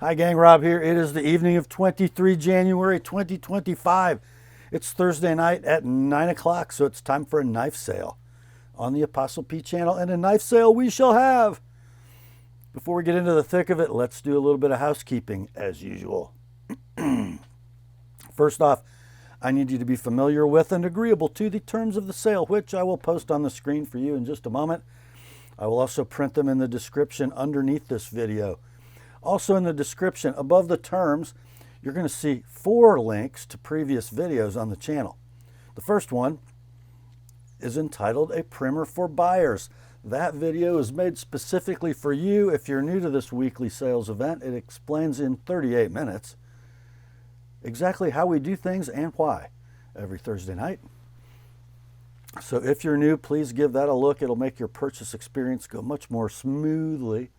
Hi gang, Rob here. It is the evening of 23 January 2025. It's Thursday night at 9 o'clock, so it's time for a knife sale on the Apostle P channel, and a knife sale we shall have. Before we get into the thick of it, let's do a little bit of housekeeping as usual. First off, I need you to be familiar with and agreeable to the terms of the sale, which I will post on the screen for you in just a moment. I will also print them in the description underneath this video. Also in the description above the terms, you're going to see 4 links to previous videos on the channel. The first one is entitled A Primer for Buyers. That video is made specifically for you. If you're new to this weekly sales event, it explains in 38 minutes exactly how we do things and why every Thursday night. So if you're new, please give that a look. It'll make your purchase experience go much more smoothly.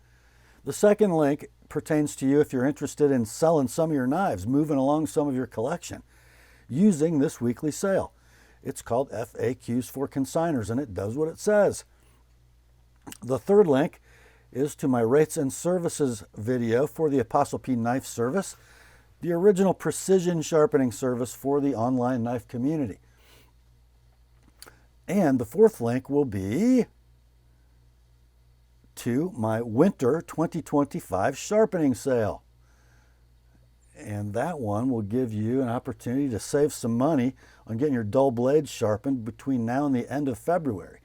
The second link pertains to you if you're interested in selling some of your knives, moving along some of your collection using this weekly sale. It's called FAQs for Consignors, and it does what it says. The third link is to my rates and services video for the Apostle P Knife Service, the original precision sharpening service for the online knife community. And the fourth link will be to my winter 2025 sharpening sale. And that one will give you an opportunity to save some money on getting your dull blades sharpened between now and the end of February.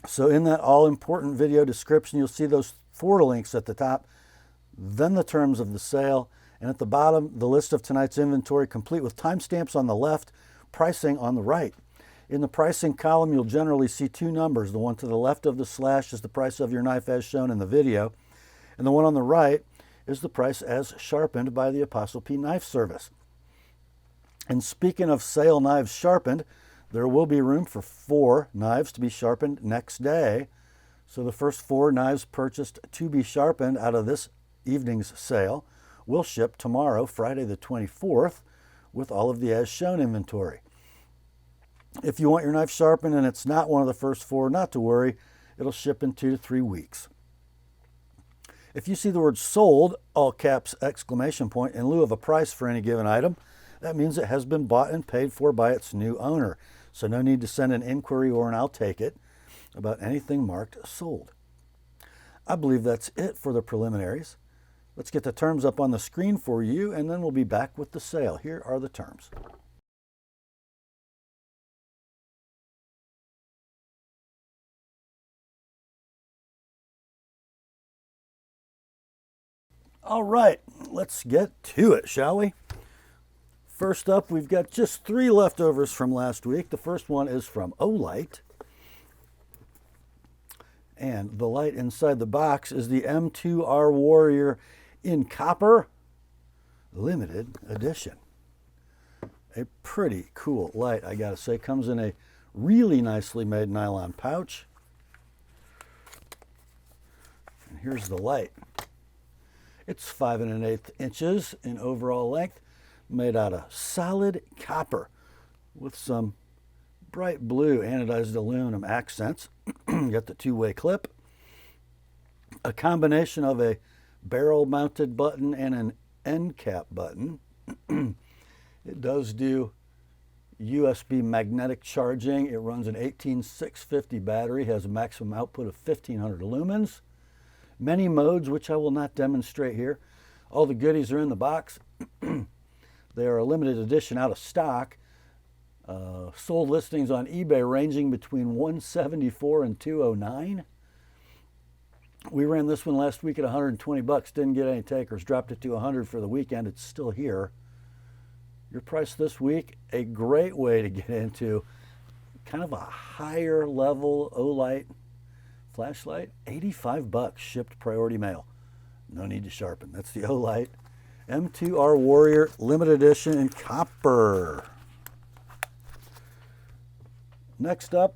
So in that all-important video description, you'll see those 4 links at the top, then the terms of the sale, and at the bottom, the list of tonight's inventory, complete with timestamps on the left, pricing on the right. In the pricing column, you'll generally see 2 numbers. The one to the left of the slash is the price of your knife as shown in the video, and the one on the right is the price as sharpened by the Apostle P Knife Service. And speaking of sale knives sharpened, there will be room for 4 knives to be sharpened next day. So the first 4 knives purchased to be sharpened out of this evening's sale will ship tomorrow, Friday the 24th, with all of the as shown inventory. If you want your knife sharpened and it's not one of the first 4, not to worry, it'll ship in 2 to 3 weeks. If you see the word sold, all caps, exclamation point, in lieu of a price for any given item, that means it has been bought and paid for by its new owner. So no need to send an inquiry or an I'll take it about anything marked sold. I believe that's it for the preliminaries. Let's get the terms up on the screen for you, and then we'll be back with the sale. Here are the terms. All right, let's get to it, shall we? First up, we've got just 3 leftovers from last week. The first one is from Olight. And the light inside the box is the M2R Warrior in copper, limited edition. A pretty cool light, I gotta say. Comes in a really nicely made nylon pouch. And here's the light. It's 5 1/8 inches in overall length, made out of solid copper with some bright blue anodized aluminum accents. You got the 2-way clip, a combination of a barrel mounted button and an end cap button. It does do USB magnetic charging. It runs an 18650 battery, has a maximum output of 1500 lumens. Many modes, which I will not demonstrate here. All the goodies are in the box. They are a limited edition out of stock. Sold listings on eBay ranging between $174 and $209. We ran this one last week at 120 bucks. Didn't get any takers. Dropped it to 100 for the weekend. It's still here. Your price this week, a great way to get into kind of a higher level Olight flashlight. 85 bucks shipped priority mail. No need to sharpen. That's the Olight M2R Warrior limited edition in copper. Next up,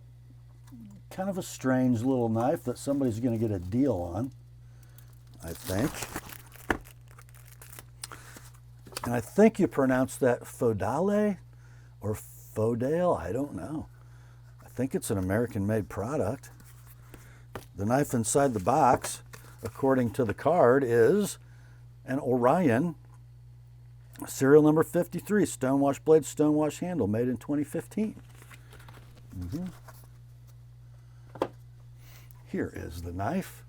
kind of a strange little knife that somebody's going to get a deal on, I think. And I think you pronounce that Fodale or Fodale, I don't know. I think it's an American-made product. The knife inside the box, according to the card, is an Orion, serial number 53, stonewash blade, stonewash handle, made in 2015. Here is the knife.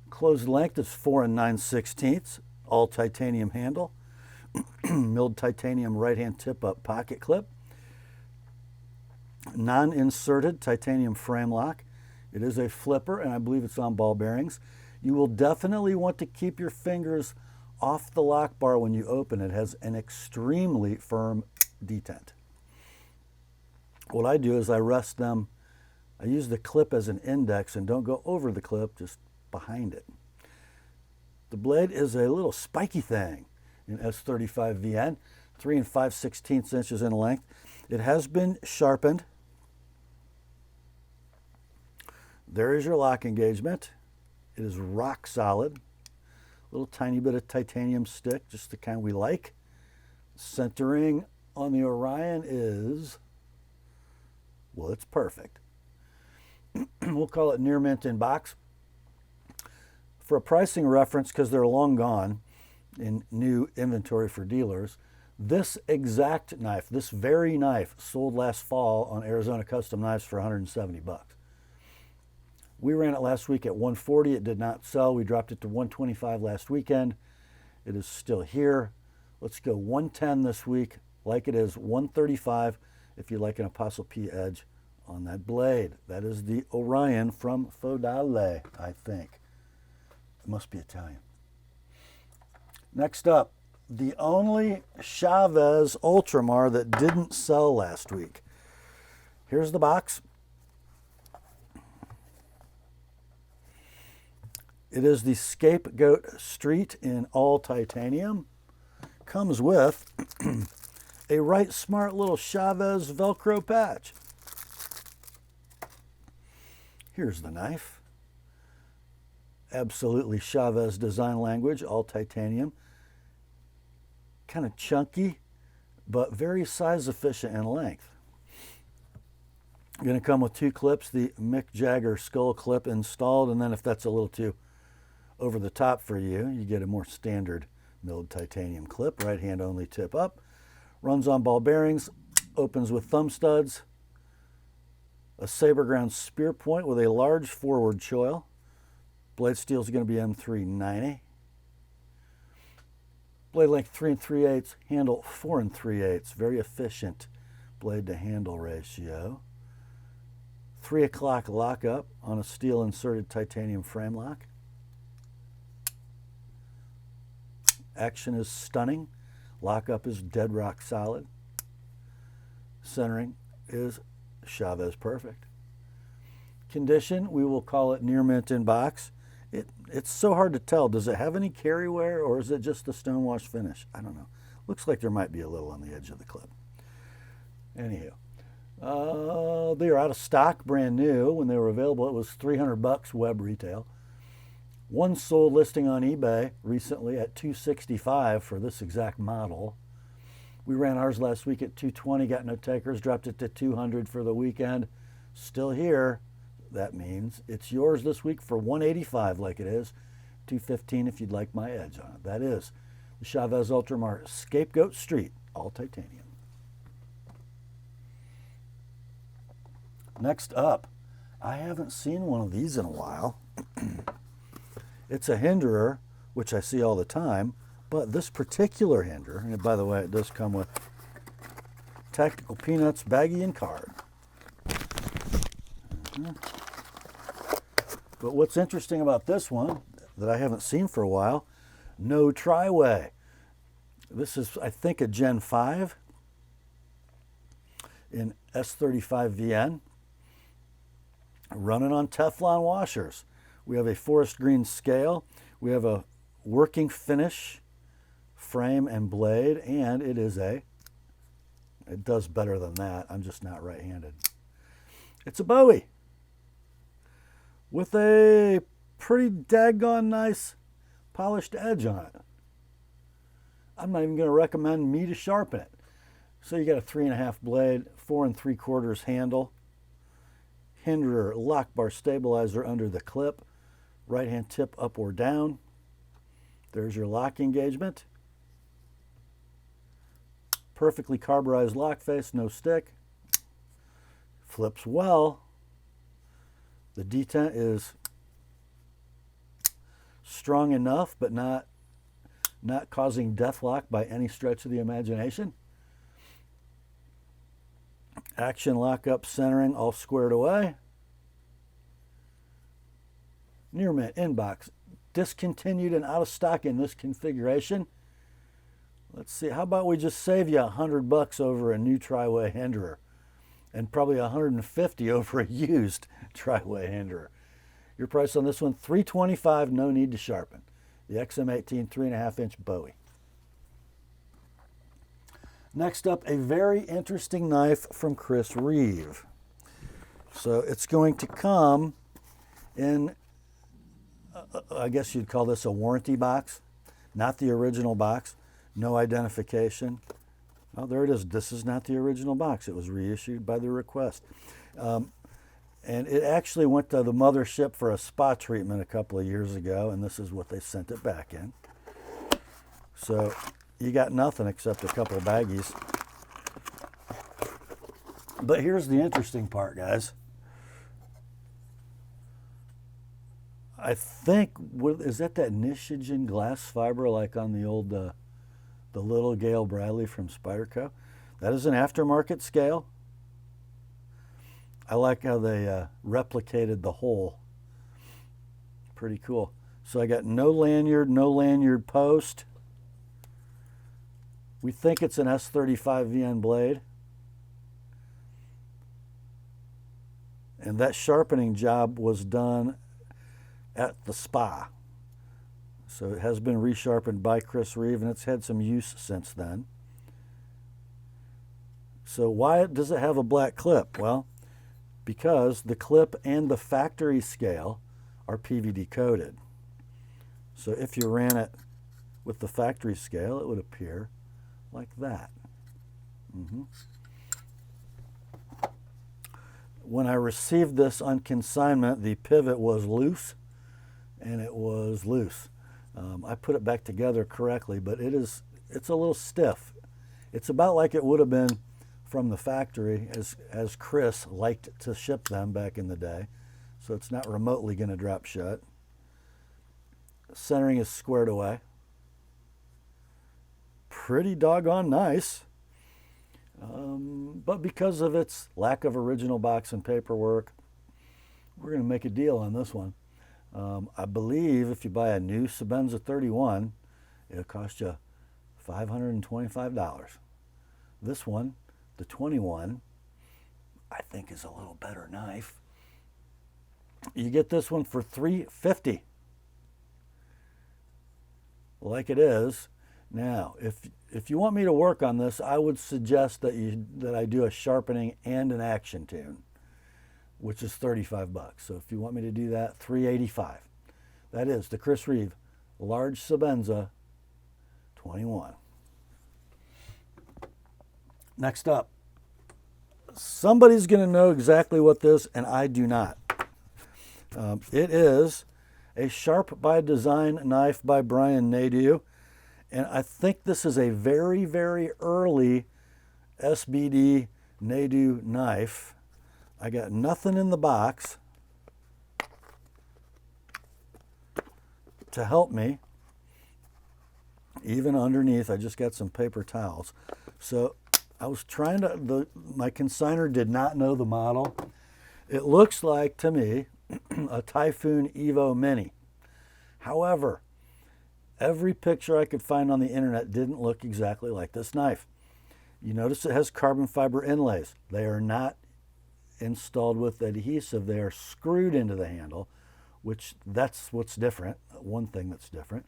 Closed length is 4 9/16, all titanium handle, milled titanium right-hand tip-up pocket clip, non-inserted titanium frame lock. It is a flipper, and I believe it's on ball bearings. You will definitely want to keep your fingers off the lock bar when you open it. It has an extremely firm detent. What I do is I rest them, I use the clip as an index and don't go over the clip, just behind it. The blade is a little spiky thing in S35 VN, 3 5/16 inches in length. It has been sharpened. There is your lock engagement. It is rock solid. A little tiny bit of titanium stick, just the kind we like. Centering on the Orion is, well, it's perfect. We'll call it near mint in box. For a pricing reference, because they're long gone in new inventory for dealers, this exact knife, this very knife, sold last fall on Arizona Custom Knives for $170. We ran it last week at $140. It did not sell. We dropped it to $125 last weekend. It is still here. Let's go $110 this week, like it is $135 if you like an Apostle P edge on that blade. That is the Orion from Fodale, I think. It must be Italian. Next up, the only Chaves Ultramar that didn't sell last week. Here's the box. It is the Scapegoat Street in all titanium. Comes with a right smart little Chaves Velcro patch. Here's the knife. Absolutely Chaves design language, all titanium. Kind of chunky, but very size efficient in length. Going to come with 2 clips, the Mick Jagger skull clip installed, and then if that's a little too over the top for you, you get a more standard milled titanium clip, right hand only tip up. Runs on ball bearings, opens with thumb studs, a saber ground spear point with a large forward choil. Blade steel is going to be M390. Blade length 3 3/8, handle 4 3/8. Very efficient blade to handle ratio. 3 o'clock lockup on a steel inserted titanium frame lock. Action is stunning. Lockup is dead rock solid. Centering is Chaves perfect. Condition, we will call it near mint in box. It's so hard to tell. Does it have any carry wear or is it just the stonewash finish? I don't know. Looks like there might be a little on the edge of the clip. Anywho, they are out of stock, brand new. When they were available, it was $300 web retail. One sold listing on eBay recently at $265 for this exact model. We ran ours last week at $220, got no takers, dropped it to $200 for the weekend. Still here. That means it's yours this week for $185 like it is, $215 if you'd like my edge on it. That is the Chaves Ultramar Scapegoat Street, all titanium. Next up, I haven't seen one of these in a while. It's a Hinderer, which I see all the time, but this particular Hinderer, and by the way, it does come with Tactical Peanuts, baggie, and card. But what's interesting about this one that I haven't seen for a while, no tri-way. This is, I think, a Gen 5 in S35 VN, running on Teflon washers. We have a forest green scale. We have a working finish frame and blade, and it does better than that. I'm just not right-handed. It's a Bowie with a pretty daggone nice polished edge on it. I'm not even going to recommend me to sharpen it. So you got a 3.5 blade, 4 3/4 handle, Hinderer lock bar stabilizer under the clip, right hand tip up or down. There's your lock engagement. Perfectly carburized lock face, no stick. Flips well. The detent is strong enough, but not causing death lock by any stretch of the imagination. Action lockup centering all squared away. Near mint inbox. Discontinued and out of stock in this configuration. Let's see, how about we just save you $100 over a new tri-way Hinderer and probably $150 over a used tri-way Hinderer. Your price on this one, $325, no need to sharpen. The XM18 3.5-inch Bowie. Next up, a very interesting knife from Chris Reeve. So it's going to come in, I guess you'd call this a warranty box, not the original box. No identification. Oh, there it is. This is not the original box. It was reissued by the request. And it actually went to the mothership for a spa treatment a couple of years ago, and this is what they sent it back in. So you got nothing except a couple of baggies. But here's the interesting part, guys. I think, is that Nishigen glass fiber like on the old, the little Gale Bradley from Spyderco? That is an aftermarket scale. I like how they replicated the hole. Pretty cool. So I got no lanyard post. We think it's an S35 VN blade. And that sharpening job was done at the spa. So it has been resharpened by Chris Reeve, and it's had some use since then. So why does it have a black clip? Well, because the clip and the factory scale are PVD coated. So if you ran it with the factory scale, it would appear like that. When I received this on consignment, the pivot was loose, and it was loose. I put it back together correctly, but it's a little stiff. It's about like it would have been from the factory as Chris liked to ship them back in the day. So it's not remotely going to drop shut. Centering is squared away. Pretty doggone nice. But because of its lack of original box and paperwork, we're going to make a deal on this one. I believe if you buy a new Sebenza 31, it'll cost you $525. This one, the 21, I think is a little better knife. You get this one for $350. Like it is. Now, if you want me to work on this, I would suggest that I do a sharpening and an action tune, which is $35. So if you want me to do that, $385. That is the Chris Reeve large Sebenza 21. Next up, somebody's going to know exactly what this, and I do not. It is a Sharp by Design knife by Brian Nadeau, and I think this is a very, very early SBD Nadeau knife. I got nothing in the box to help me. Even underneath, I just got some paper towels. So I was trying to, my consignor did not know the model. It looks like, to me, a Typhoon Evo Mini. However, every picture I could find on the internet didn't look exactly like this knife. You notice it has carbon fiber inlays. They are not installed with adhesive. They are screwed into the handle, which that's what's different. One thing that's different.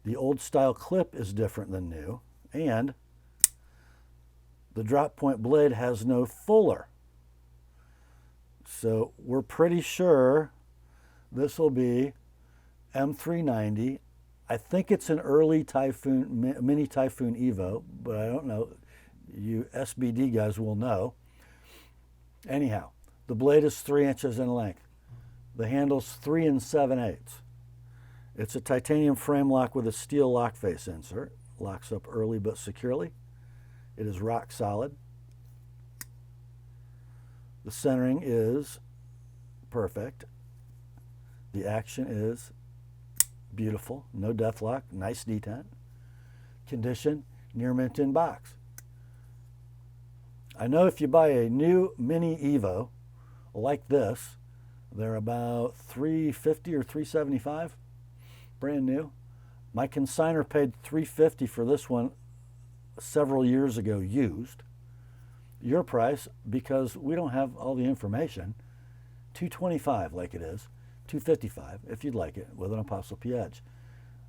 The old style clip is different than new, and the drop point blade has no fuller. So we're pretty sure this will be M390. I think it's an early Typhoon, mini Typhoon Evo, but I don't know. You SBD guys will know. Anyhow, the blade is 3 inches in length. The handle's 3 7/8. It's a titanium frame lock with a steel lock face insert. Locks up early but securely. It is rock solid. The centering is perfect. The action is beautiful. No death lock. Nice detent. Condition, near mint in box. I know if you buy a new Mini Evo like this, they're about $350 or $375, brand new. My consignor paid $350 for this one several years ago used. Your price, because we don't have all the information, $225 like it is, $255 if you'd like it with an ApostleP edge.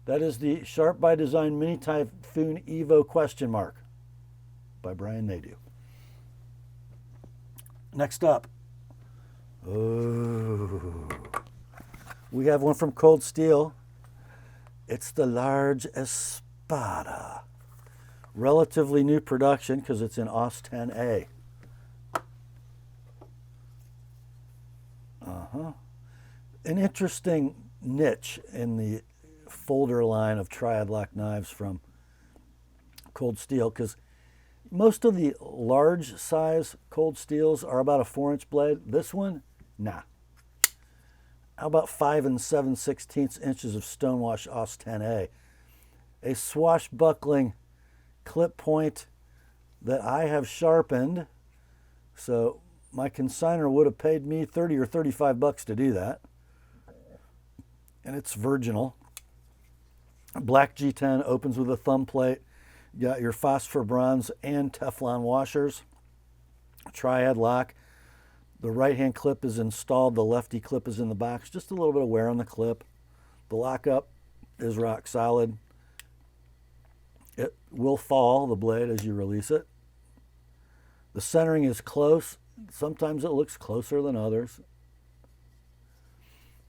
That is the Sharp by Design Mini Typhoon Evo question mark by Brian Nadeau. Next up, we have one from Cold Steel. It's the large Espada. Relatively new production because it's in AUS 10A. An interesting niche in the folder line of triad lock knives from Cold Steel, because most of the large size Cold Steels are about a 4-inch blade. This one, nah. How about 5 7/16 inches of stonewash AUS 10A? A swashbuckling clip point that I have sharpened. So my consignor would have paid me 30 or 35 bucks to do that. And it's virginal. Black G10 opens with a thumb plate. You got your phosphor bronze and Teflon washers. Triad lock. The right-hand clip is installed. The lefty clip is in the box. Just a little bit of wear on the clip. The lockup is rock solid. It will fall, the blade, as you release it. The centering is close. Sometimes it looks closer than others.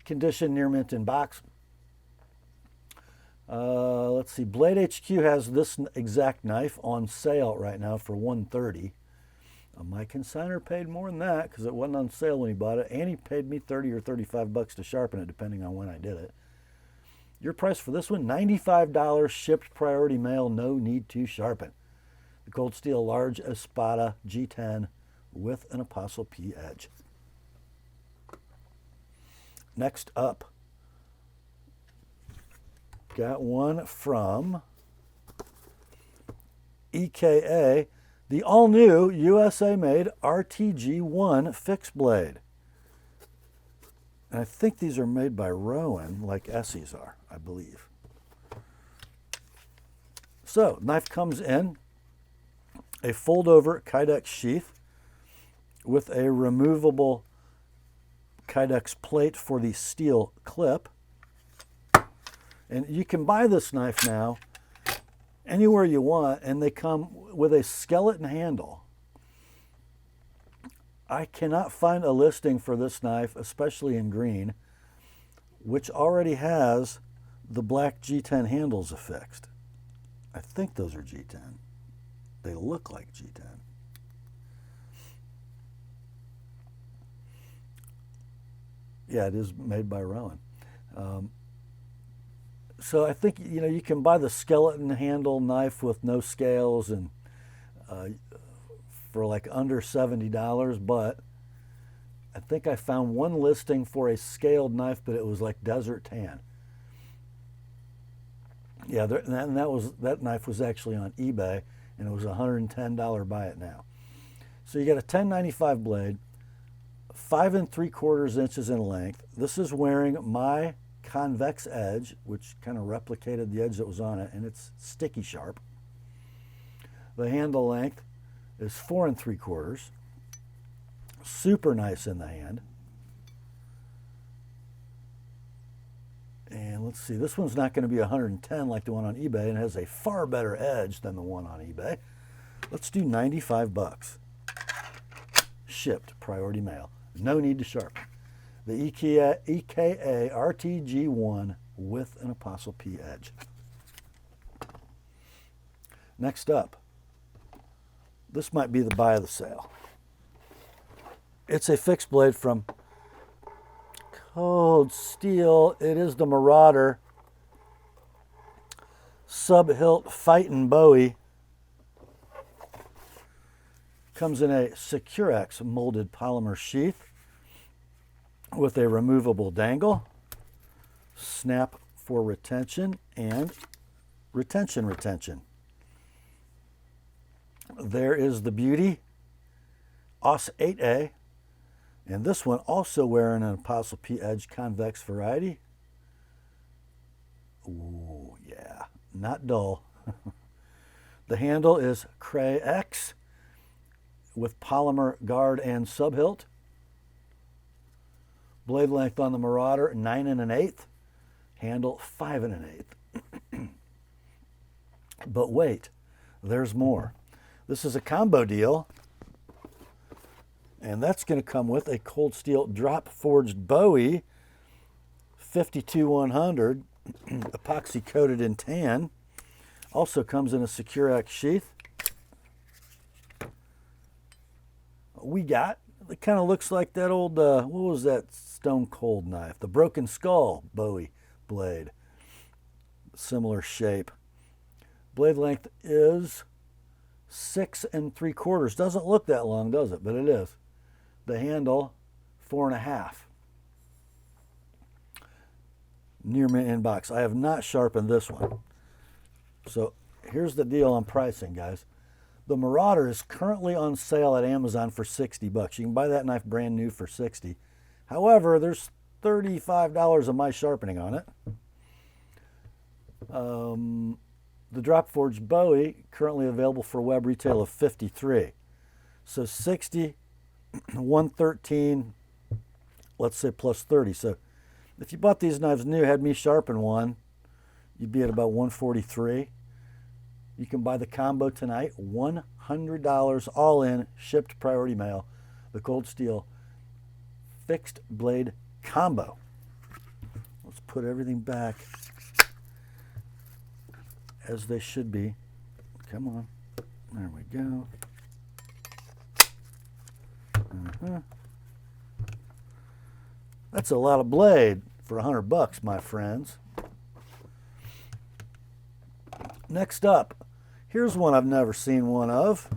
Condition, near mint in box. Let's see. Blade HQ has this exact knife on sale right now for $130. My consignor paid more than that because it wasn't on sale when he bought it, and he paid me 30 or 35 bucks to sharpen it, depending on when I did it. Your price for this one, $95, shipped priority mail, no need to sharpen. The Cold Steel large Espada G10 with an ApostleP edge. Next up, got one from EKA, the all-new USA-made RTG1 fixed blade. And I think these are made by Rowan, like ESEE's are, I believe. So, knife comes in a fold-over Kydex sheath with a removable Kydex plate for the steel clip. And you can buy this knife now anywhere you want, and they come with a skeleton handle. I cannot find a listing for this knife, especially in green, which already has the black G10 handles affixed. I think those are G10. They look like G10. Yeah, it is made by Rowan. So I think, you know, you can buy the skeleton handle knife with no scales and for like under $70, but I think I found one listing for a scaled knife, but it was like desert tan. Yeah, and that knife was actually on eBay, and it was $110 buy it now. So you got a 1095 blade, 5 3/4 inches in length. This is wearing my convex edge, which kind of replicated the edge that was on it, and it's sticky sharp. The handle length is 4 3/4. Super nice in the hand. And let's see, this one's not going to be 110 like the one on eBay, and has a far better edge than the one on eBay. Let's do 95 bucks. Shipped, priority mail. No need to sharpen. The EKA RTG1 with an ApostleP edge. Next up, this might be the buy of the sale. It's a fixed blade from Cold Steel. It is the Marauder sub-hilt fighting Bowie. Comes in a Securex molded polymer sheath with a removable dangle, snap for retention, and retention. There is the beauty, OS 8A, and this one also wearing an Apostle P Edge convex variety. Ooh, yeah, not dull. The handle is Cray X with polymer guard and subhilt. Blade length on the Marauder 9 1/8, handle 5 1/8. But wait, there's more. This is a combo deal, and that's going to come with a cold steel drop forged Bowie 52-100, epoxy coated in tan. Also comes in a Securex sheath. We got, it kind of looks like that old, what was that Stone Cold knife? The Broken Skull Bowie blade. Similar shape. Blade length is 6 3/4. Doesn't look that long, does it? But it is. The handle, 4 1/2. Near mint inbox. I have not sharpened this one. So here's the deal on pricing, guys. The Marauder is currently on sale at Amazon for $60. You can buy that knife brand new for $60. However, there's $35 of my sharpening on it. The drop forged Bowie currently available for web retail of $53. So $60, $113, let's say plus 30. So if you bought these knives new, had me sharpen one, you'd be at about $143. You can buy the combo tonight, $100 all in, shipped priority mail, the cold steel fixed blade combo. Let's put everything back as they should be. Come on. There we go. That's a lot of blade for $100, my friends. Next up, here's one I've never seen one of.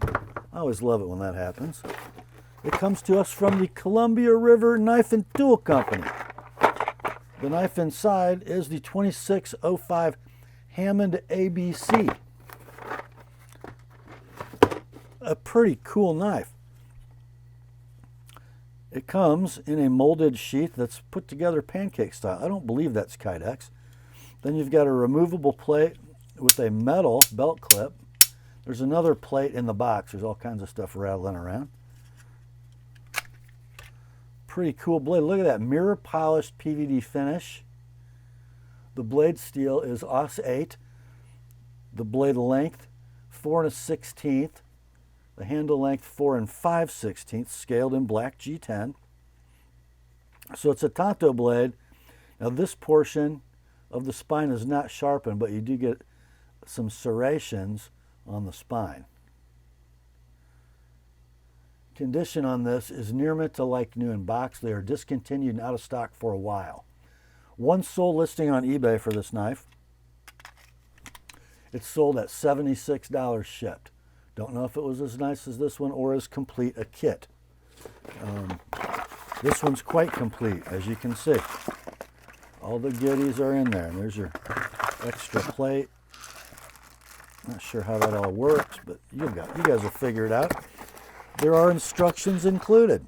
I always love it when that happens. It comes to us from the Columbia River Knife and Tool Company. The knife inside is the 2605 Hammond ABC. A pretty cool knife. It comes in a molded sheath that's put together pancake style. I don't believe that's Kydex. Then you've got a removable plate with a metal belt clip. There's another plate in the box. There's all kinds of stuff rattling around. Pretty cool blade. Look at that mirror polished PVD finish. The blade steel is OS 8. The blade length 4 1/16. The handle length 4 5/16, scaled in black G10. So it's a tanto blade. Now this portion of the spine is not sharpened, but you do get some serrations on the spine. Condition on this is near mint to like new in box. They are discontinued and out of stock for a while. One sold listing on eBay for this knife. It's sold at $76 shipped. Don't know if it was as nice as this one or as complete a kit. This one's quite complete, as you can see. All the goodies are in there. And there's your extra plate. Not sure how that all works, but you guys will figure it out. There are instructions included.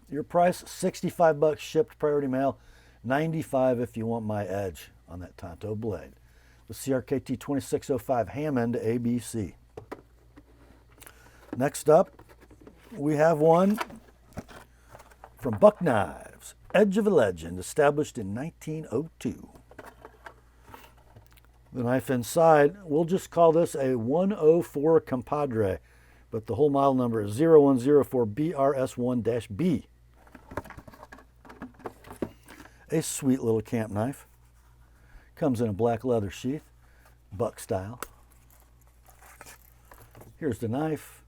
Your price, $65 shipped priority mail, $95 if you want my edge on that tanto blade. The CRKT 2605 Hammond ABC. Next up, we have one from Buck Knives, Edge of a Legend, established in 1902. The knife inside, we'll just call this a 104 Compadre, but the whole model number is 0104BRS1-B. A sweet little camp knife. Comes in a black leather sheath, buck style. Here's the knife.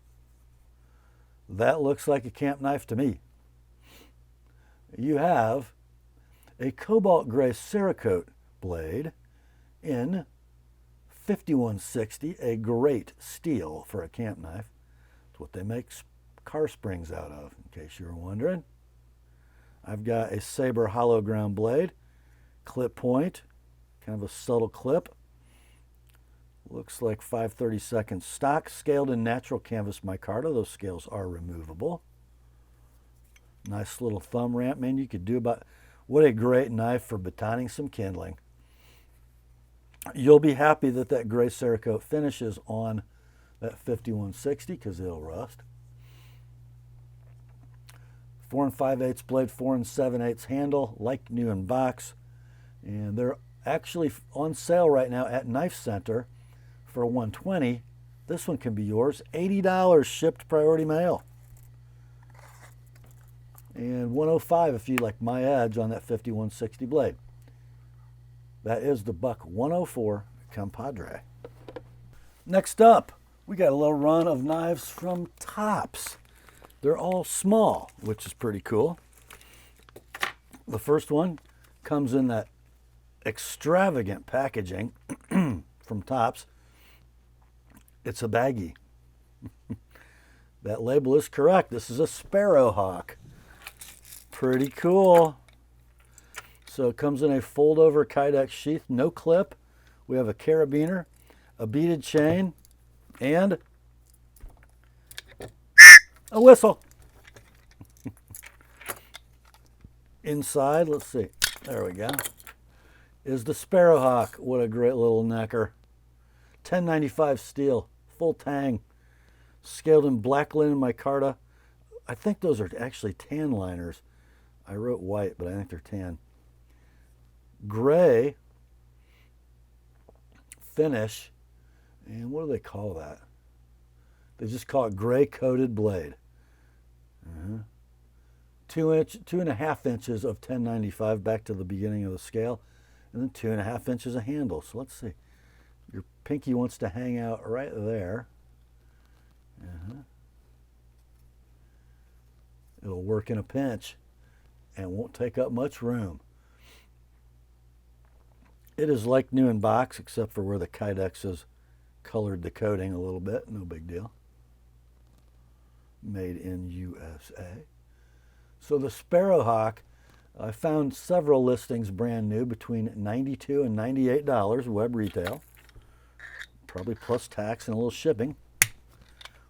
That looks like a camp knife to me. You have a cobalt gray Cerakote blade in 5160, a great steal for a camp knife. It's what they make car springs out of, in case you were wondering. I've got a Saber hollow ground blade, clip point, kind of a subtle clip. Looks like 5/32 stock, scaled in natural canvas micarta. Those scales are removable. Nice little thumb ramp, man. You could do about, what a great knife for batoning some kindling. You'll be happy that that gray Cerakote finishes on that 5160 because it'll rust. 4 5/8 blade, 4 7/8 handle, like new in box. And they're actually on sale right now at Knife Center for $120. This one can be yours. $80 shipped priority mail. And $105 if you like my edge on that 5160 blade. That is the Buck 104 Compadre. Next up, we got a little run of knives from Tops. They're all small, which is pretty cool. The first one comes in that extravagant packaging from Tops. It's a baggie. That label is correct. This is a Sparrow Hawke. Pretty cool. So it comes in a fold-over Kydex sheath, no clip. We have a carabiner, a beaded chain, and a whistle. Inside, let's see. There we go. Is the Sparrow Hawke. What a great little necker. 1095 steel, full tang, scaled in black linen micarta. I think those are actually tan liners. I wrote white, but I think they're tan. Gray finish, and what do they call that? They just call it gray coated blade. 2.5 inches of 1095 back to the beginning of the scale, and then 2.5 inches of handle. So let's see. Your pinky wants to hang out right there. It'll work in a pinch and won't take up much room. It is like new in box, except for where the Kydex has colored the coating a little bit. No big deal. Made in USA. So the Sparrow Hawke, I found several listings brand new between $92 and $98 web retail. Probably plus tax and a little shipping.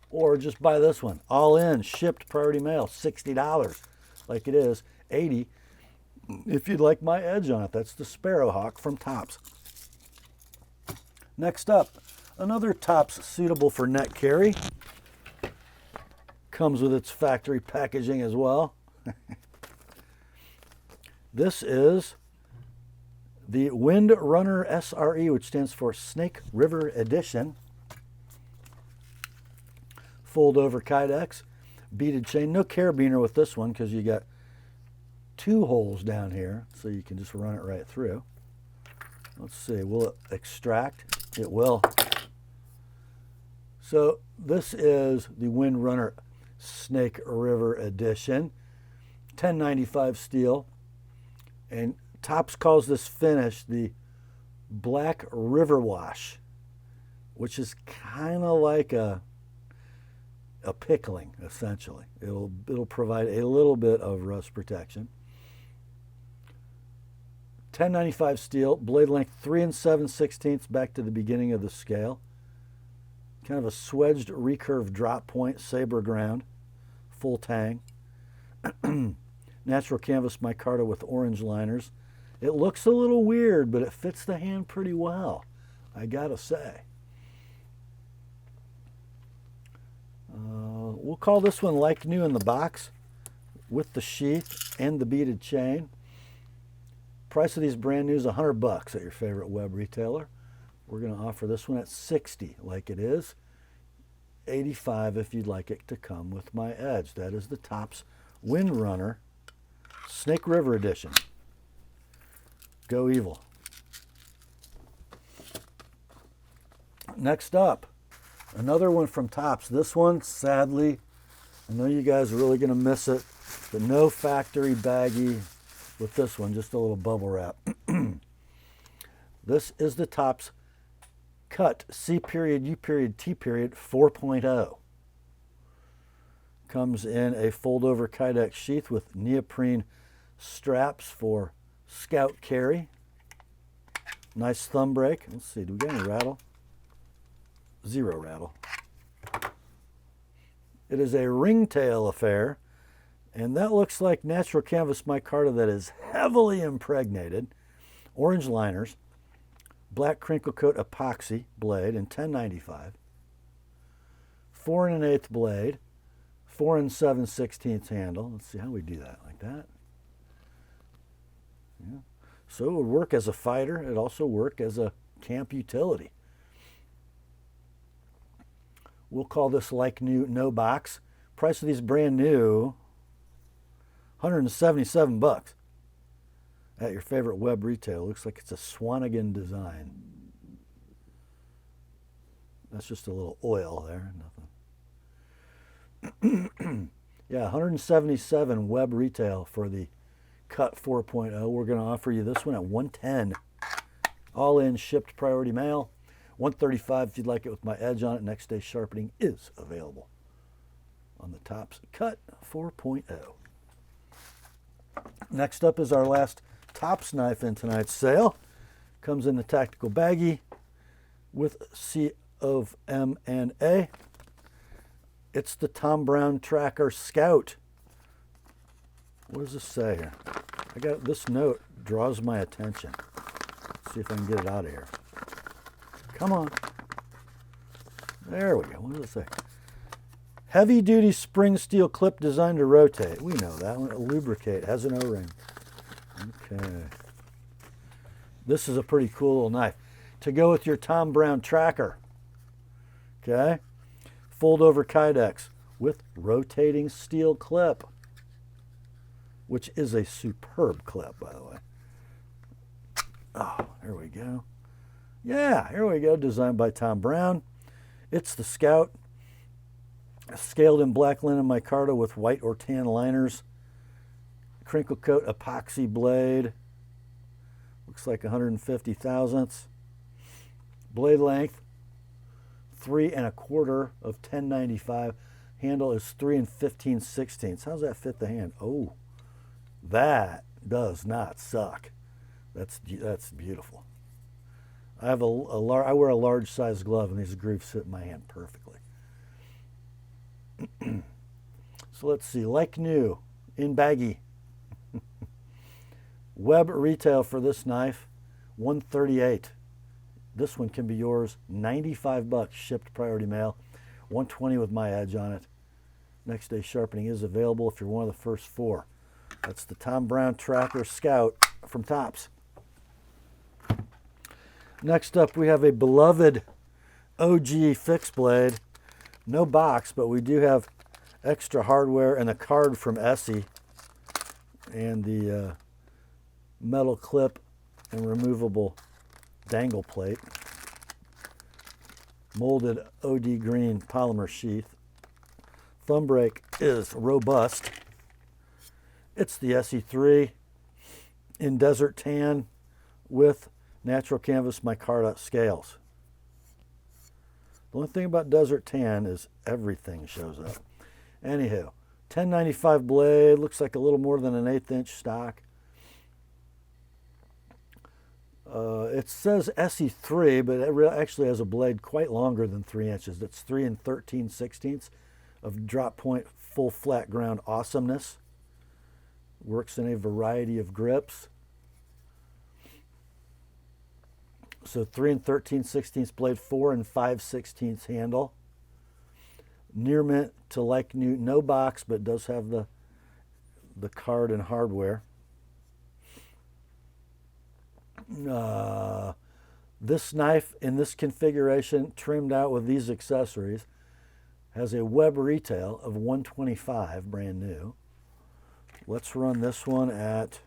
Or just buy this one, all in, shipped priority mail, $60, like it is, $80 if you'd like my edge on it. That's the Sparrow Hawke from Tops. Next up, another Tops suitable for net carry. Comes with its factory packaging as well. This is the Wind Runner SRE, which stands for Snake River Edition. Fold over Kydex, beaded chain, no carabiner with this one because you got 2 holes down here, so you can just run it right through. Let's see, will it extract? It will. So this is the Wind Runner Snake River Edition, 1095 steel, and Tops calls this finish the Black River Wash, which is kind of like a pickling, essentially. It'll provide a little bit of rust protection. 1095 steel, blade length 3 7/16 back to the beginning of the scale. Kind of a swedged recurve drop point, saber ground, full tang. Natural canvas micarta with orange liners. It looks a little weird, but it fits the hand pretty well, I gotta say. We'll call this one like new in the box with the sheath and the beaded chain. Price of these brand new is $100 at your favorite web retailer. We're going to offer this one at $60 like it is. $85 if you'd like it to come with my edge. That is the Tops Wind Runner Snake River Edition. Go evil. Next up, another one from Tops. This one, sadly, I know you guys are really going to miss it, but no factory baggie with this one, just a little bubble wrap. This is the Tops Cut C period, U period, T period 4.0. Comes in a fold-over Kydex sheath with neoprene straps for scout carry. Nice thumb brake. Let's see, do we get any rattle? Zero rattle. It is a ringtail affair, and that looks like natural canvas micarta that is heavily impregnated. Orange liners, black crinkle coat epoxy blade in 1095. 4 1/8 blade, 4 7/16 handle. Let's see how we do that, like that. Yeah. So it would work as a fighter. It also work as a camp utility. We'll call this like new, no box. Price of these brand new, $177 at your favorite web retail. Looks like it's a Swanigan design. That's just a little oil there, nothing. Yeah, $177 web retail for the Cut 4.0. We're going to offer you this one at $110. All in, shipped, priority mail. $135 if you'd like it with my edge on it. Next day sharpening is available on the Tops Cut 4.0. Next up is our last Tops knife in tonight's sale. Comes in the tactical baggie with C of M and A. It's the Tom Brown Tracker Scout. What does this say here? I got this note draws my attention. Let's see if I can get it out of here. Come on. There we go. What does it say? Heavy duty spring steel clip designed to rotate. We know that one. Lubricate. Has an O-ring. Okay. This is a pretty cool little knife. To go with your Tom Brown Tracker. Okay. Fold over Kydex with rotating steel clip. Which is a superb clip, by the way. Oh, here we go. Yeah, here we go. Designed by Tom Brown. It's the Scout. Scaled in black linen micarta with white or tan liners. Crinkle coat epoxy blade. Looks like 150 thousandths. Blade length 3 1/4 of 1095. Handle is 3 15/16. How does that fit the hand? Oh, that does not suck. That's beautiful. I wear a large size glove, and these grooves fit my hand perfectly. So let's see, like new, in baggy. Web retail for this knife, $138. This one can be yours, $95, shipped priority mail, $120 with my edge on it. Next day sharpening is available if you're one of the first 4. That's the Tom Brown Tracker Scout from Tops. Next up, we have a beloved OG fixed blade. No box, but we do have extra hardware and a card from ESEE and the metal clip and removable dangle plate. Molded OD green polymer sheath. Thumb brake is robust. It's the SE3 in desert tan with natural canvas micarta scales. The only thing about desert tan is everything shows up. Anywho, 1095 blade, looks like a little more than an 1/8 inch stock. It says SE3, but it actually has a blade quite longer than 3 inches. It's 3 13/16 of drop point full flat ground awesomeness. Works in a variety of grips. So 3 13/16 blade, 4 5/16 handle. Near mint to like new, no box, but does have the card and hardware. This knife in this configuration, trimmed out with these accessories, has a web retail of $125, brand new. Let's run this one at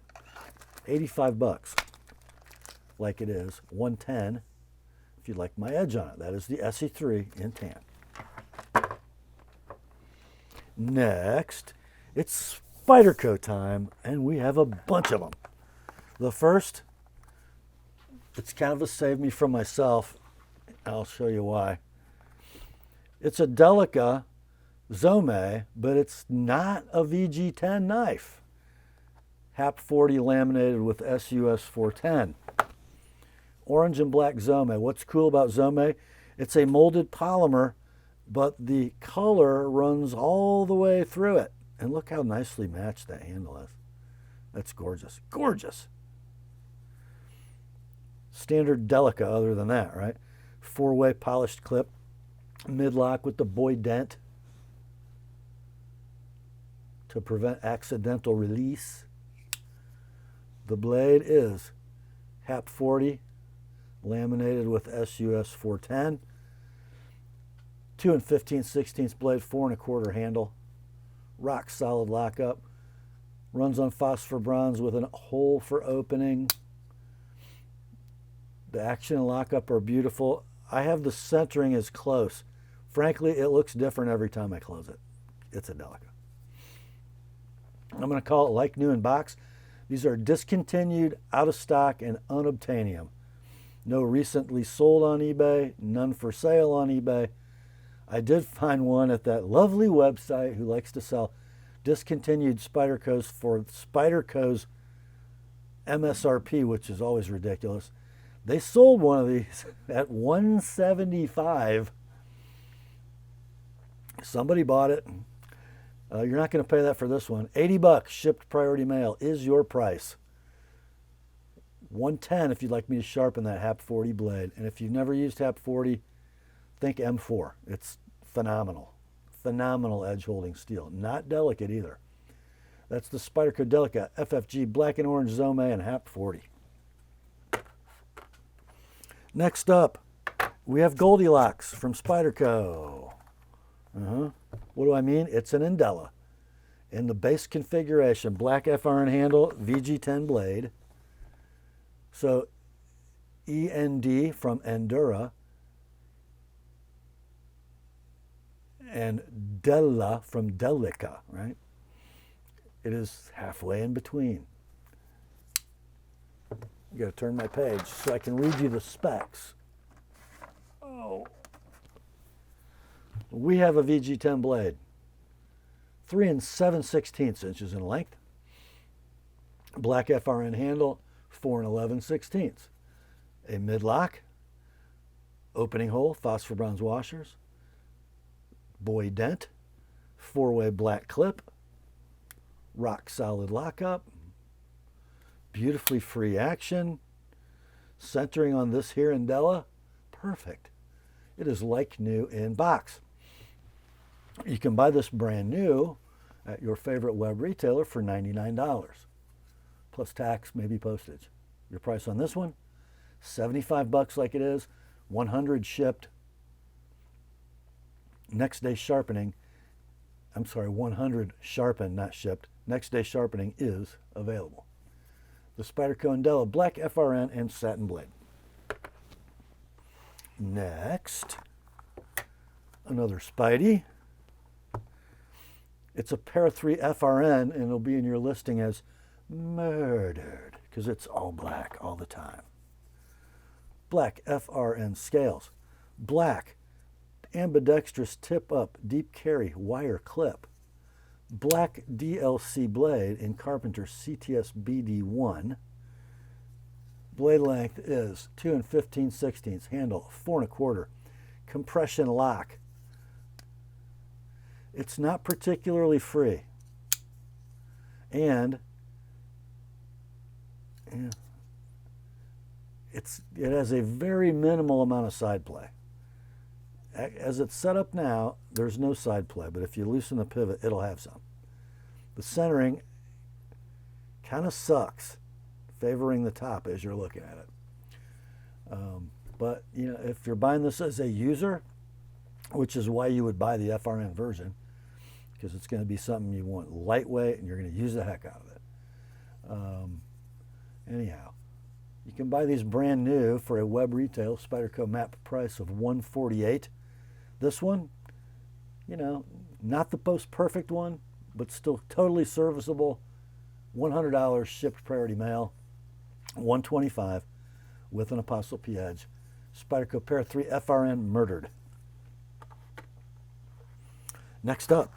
$85, like it is, $110 if you'd like my edge on it. That is the SE3 in tan. Next, it's Spyderco time, and we have a bunch of them. The first, it's kind of a save me from myself I'll show you why. It's a Delica Zome, but it's not a VG10 knife. HAP 40 laminated with SUS 410. Orange and black Zome. What's cool about Zome? It's a molded polymer, but the color runs all the way through it. And look how nicely matched that handle is. That's gorgeous. Gorgeous. Standard Delica other than that, right? 4-way polished clip. Mid-lock with the Bowie dent to prevent accidental release. The blade is HAP 40 laminated with SUS 410. 2 15/16 blade, 4 1/4 handle. Rock solid lockup. Runs on phosphor bronze with a hole for opening. The action and lockup are beautiful. I have the centering as close. Frankly, it looks different every time I close it. It's a Delica. I'm going to call it like new in box. These are discontinued, out of stock, and unobtainium. No recently sold on eBay, none for sale on eBay. I did find one at that lovely website who likes to sell discontinued Spydercos for Spyderco's MSRP, which is always ridiculous. They sold one of these at $175. Somebody bought it. You're not going to pay that for this one. $80 shipped priority mail is your price. $110 if you'd like me to sharpen that HAP 40 blade. And if you've never used HAP 40, think M4. It's phenomenal. Phenomenal edge holding steel. Not delicate either. That's the Spyderco Delica FFG black and orange Zome and HAP 40. Next up, we have Goldilocks from Spyderco. What do I mean? It's an Indela. In the base configuration, black FRN handle, VG10 blade. So END from Endura and Della from Delica, right? It is halfway in between. You gotta turn my page so I can read you the specs. Oh. We have a VG10 blade, 3 7/16 inches in length, black FRN handle, 4 11/16, a mid-lock, opening hole, phosphor bronze washers, Bowie dent, 4-way black clip, rock solid lockup, beautifully free action, centering on this here Indela, perfect. It is like new in box. You can buy this brand new at your favorite web retailer for $99, plus tax, maybe postage. Your price on this one, $75 like it is, 100 shipped. Next day sharpening, 100 sharpened, not shipped. Next day sharpening is available. The Spyderco Indela black FRN and satin blade. Next, another Spidey. It's a Para 3 FRN, and it'll be in your listing as murdered because it's all black all the time. Black FRN scales. Black ambidextrous tip-up deep carry wire clip. Black DLC blade in Carpenter CTS BD1. Blade length is 2 15/16. Handle 4 1/4. Compression lock. It's not particularly free. And it has a very minimal amount of side play. As it's set up now, there's no side play, but if you loosen the pivot, it'll have some. The centering kind of sucks, favoring the top as you're looking at it. But if you're buying this as a user, which is why you would buy the FRN version, because it's going to be something you want lightweight and you're going to use the heck out of it. Anyhow, you can buy these brand new for a web retail Spyderco map price of $148. This one, not the most perfect one, but still totally serviceable. $100 shipped priority mail, $125 with an Apostle P edge. Spyderco Para 3 FRN Murdered. Next up,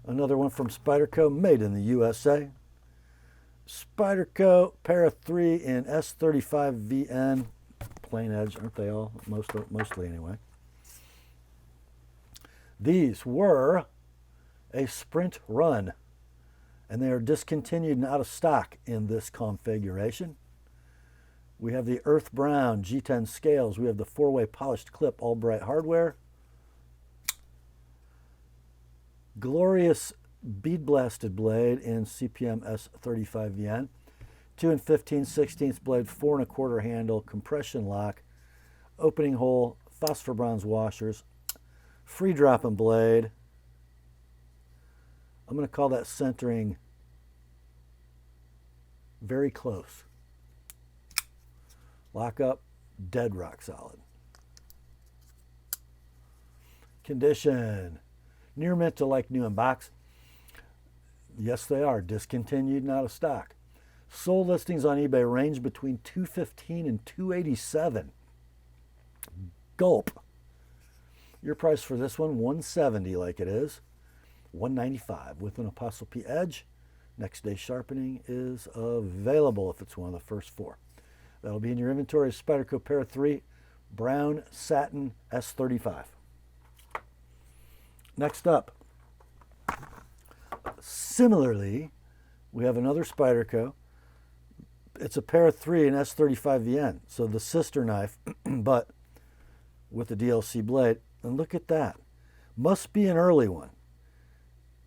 another one from Spyderco, made in the USA. Spyderco Para 3 in S35 VN. Plain edge, aren't they all? Mostly anyway. These were a sprint run, and they are discontinued and out of stock in this configuration. We have the earth brown G10 scales. We have the 4-way polished clip, all bright hardware. Glorious bead blasted blade in CPM S35 VN. 2 15/16 blade, 4 1/4 handle, compression lock, opening hole, phosphor bronze washers, free dropping blade. I'm going to call that centering very close. Lock up, dead rock solid. Condition, near mint to like new in box. Yes, they are discontinued and out of stock. Sold listings on eBay range between $215 and $287. Gulp. Your price for this one, $170 like it is. $195 with an TheApostleP edge. Next day sharpening is available if it's one of the first 4. That'll be in your inventory. Spyderco Para 3 brown satin S35. Next up, similarly, we have another Spyderco. It's a Para 3 in S35 VN, so the sister knife, but with the DLC blade. And look at that. Must be an early one.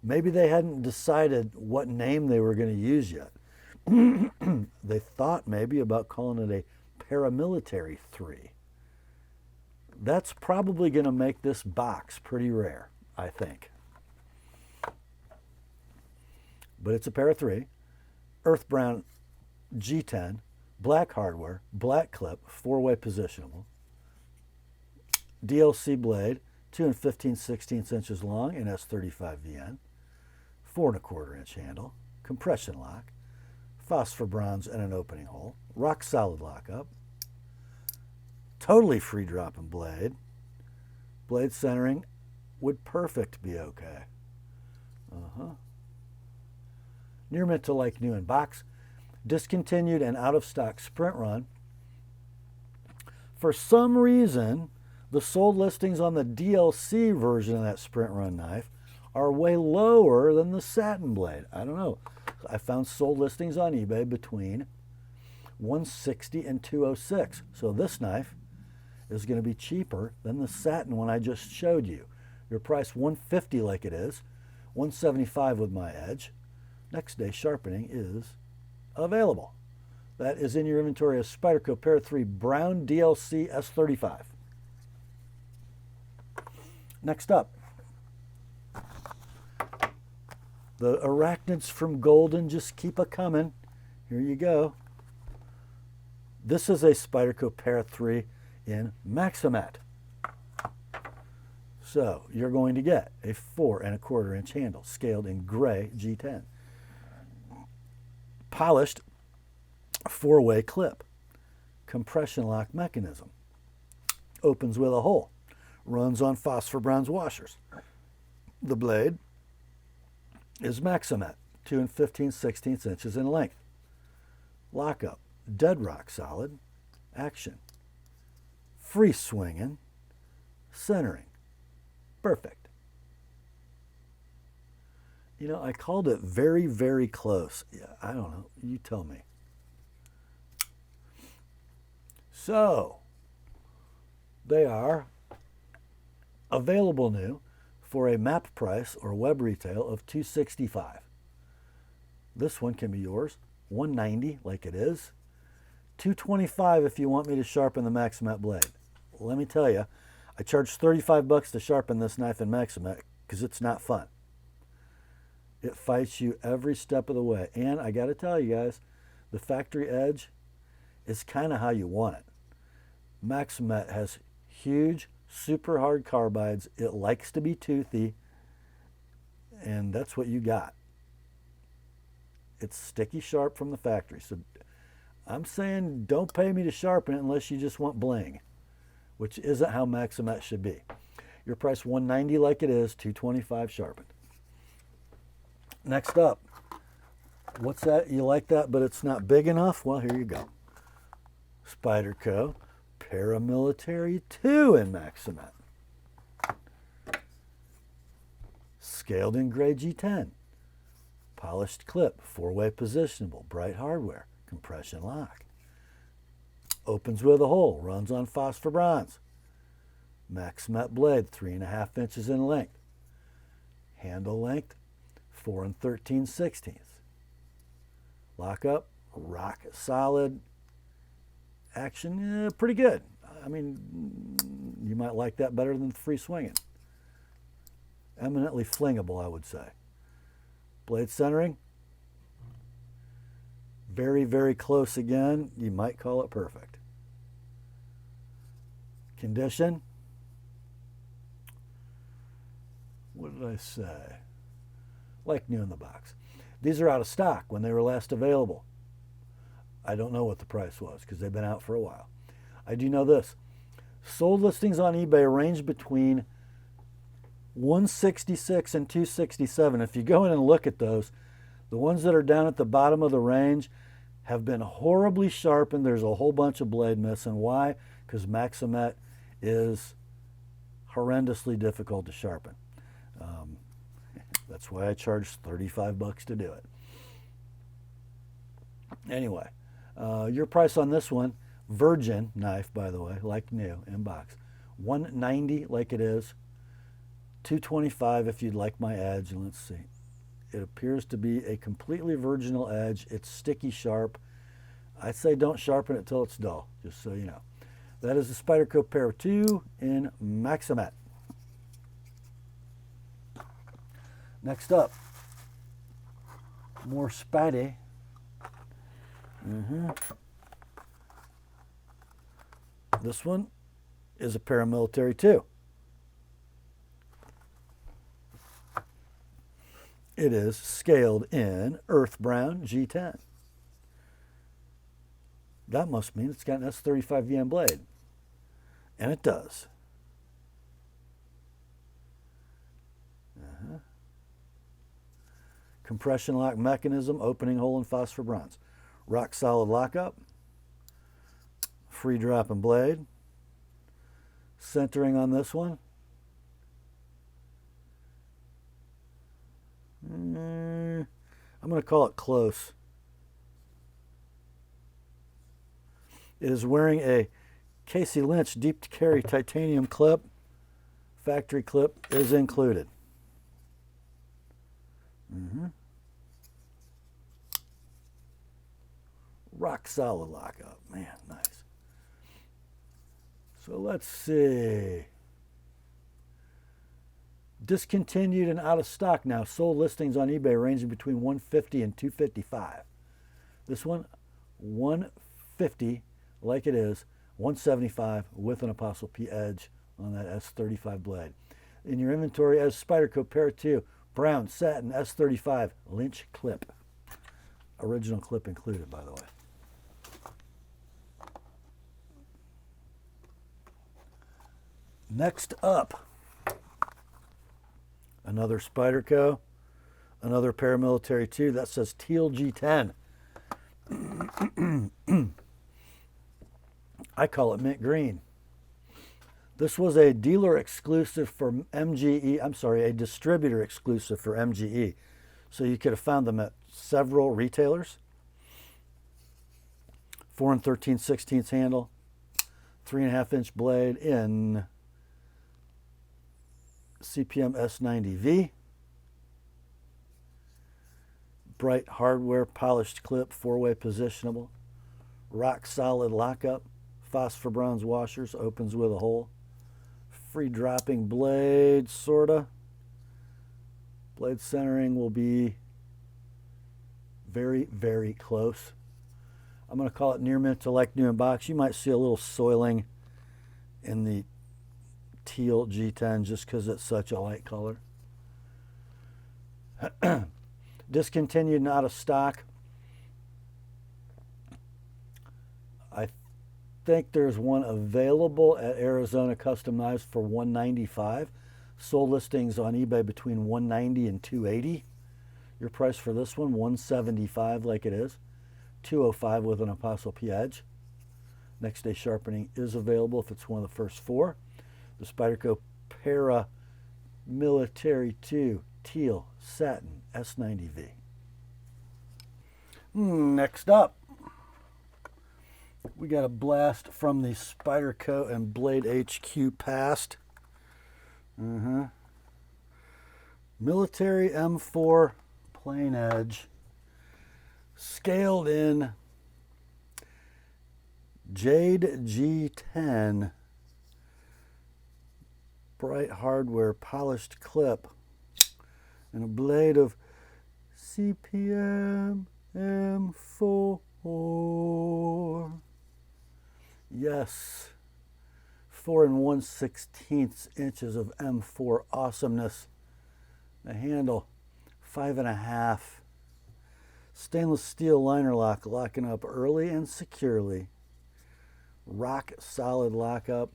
Maybe they hadn't decided what name they were going to use yet. They thought maybe about calling it a Paramilitary 3. That's probably going to make this box pretty rare, I think. But it's a Para 3, earth brown G10, black hardware, black clip, 4-way positionable, DLC blade, 2 15/16 inches long in S35 VN, 4 1/4 inch handle, compression lock, phosphor bronze and an opening hole, rock solid lockup, totally free dropping blade, blade centering would perfect be okay. Near mint to like new in box. Discontinued and out of stock sprint run. For some reason, the sold listings on the DLC version of that sprint run knife are way lower than the satin blade. I don't know. I found sold listings on eBay between $160 and $206. So this knife is going to be cheaper than the satin one I just showed you. Your price $150 like it is, $175 with my edge. Next day sharpening is available. That is in your inventory as Spyderco Para 3 brown DLC S35. Next up, the arachnids from Golden just keep a coming. Here you go. This is a Spyderco Para 3 in Maximat. So you're going to get a 4 1/4 inch handle, scaled in gray G10. Polished 4-way clip, compression lock mechanism, opens with a hole, runs on phosphor bronze washers. The blade is Maximat, 2 15/16 inches in length. Lockup, dead rock solid, action, free swinging, centering, perfect. You know, I called it very, very close. Yeah, I don't know. You tell me. So, they are available new for a MAP price or web retail of $265. This one can be yours, $190 like it is, $225 if you want me to sharpen the Maximat blade. Let me tell you, I charge $35 to sharpen this knife in Maximat because it's not fun. It fights you every step of the way. And I got to tell you guys, the factory edge is kind of how you want it. Maximat has huge, super hard carbides. It likes to be toothy. And that's what you got. It's sticky sharp from the factory. So I'm saying don't pay me to sharpen it unless you just want bling, which isn't how Maximat should be. Your price $190 like it is, $225 sharpened. Next up, what's that? You like that, but it's not big enough? Well, here you go. Spyderco Paramilitary 2 in Maximat. Scaled in gray G10. Polished clip, 4-way positionable, bright hardware, compression lock. Opens with a hole, runs on phosphor bronze. Maximat blade, 3.5 inches in length. Handle length, 4 13/16. Lock up, rock solid. Action, pretty good. I mean, you might like that better than free swinging. Eminently flingable, I would say. Blade centering, very, very close again. You might call it perfect. Condition, what did I say? Like new in the box. These are out of stock when they were last available. I don't know what the price was because they've been out for a while. I do know this. Sold listings on eBay range between $166 and $267. If you go in and look at those, the ones that are down at the bottom of the range have been horribly sharpened. There's a whole bunch of blade missing. Why? Because Maximat is horrendously difficult to sharpen. That's why I charge $35 to do it. Anyway, your price on this one, virgin knife, by the way, like new, in box, $190 like it is, $225 if you'd like my edge. And let's see, it appears to be a completely virginal edge. It's sticky sharp. I'd say don't sharpen it till it's dull, just so you know. That is the Spyderco Pair 2 in Maximat. Next up, more Spidey. This one is a Paramilitary 2. It is scaled in earth brown G10. That must mean it's got an S35 VM blade. And it does. Compression lock mechanism, opening hole in phosphor bronze. Rock solid lockup. Free dropping blade. Centering on this one. I'm going to call it close. It is wearing a Casey Lynch deep carry titanium clip. Factory clip is included. Rock solid lockup. Man, nice. So let's see. Discontinued and out of stock now. Sold listings on eBay ranging between $150 and $255. This one, $150 like it is, $175 with an ApostleP edge on that S35 blade. In your inventory as Spyderco Pair 2, brown satin S35 Lynch clip. Original clip included, by the way. Next up, another Spyderco, another Paramilitary 2. That says teal G10. I call it mint green. This was a dealer exclusive for MGE. I'm sorry, a distributor exclusive for MGE. So you could have found them at several retailers. 4 13/16 handle, 3.5 inch blade in CPM S90V. Bright hardware, polished clip, 4-way positionable. Rock solid lockup, phosphor bronze washers, opens with a hole. Free dropping blade, sorta. Blade centering will be very, very close. I'm going to call it near mint to like new in box. You might see a little soiling in the teal G10 just because it's such a light color. Discontinued and out of stock. I think there's one available at Arizona Custom Knives for $195. Sold listings on eBay between $190 and $280. Your price for this one, $175 like it is. $205 with an Apostle P edge. Next day sharpening is available if it's one of the first four. The Spyderco Para Military 2 Teal Satin S90V. Next up, we got a blast from the Spyderco and Blade HQ past. Military M4 plain edge, scaled in Jade G10, bright hardware polished clip, and a blade of CPM M4. Yes, 4 1/16 inches of M4 awesomeness. The handle, 5.5. Stainless steel liner lock, locking up early and securely. Rock solid lockup.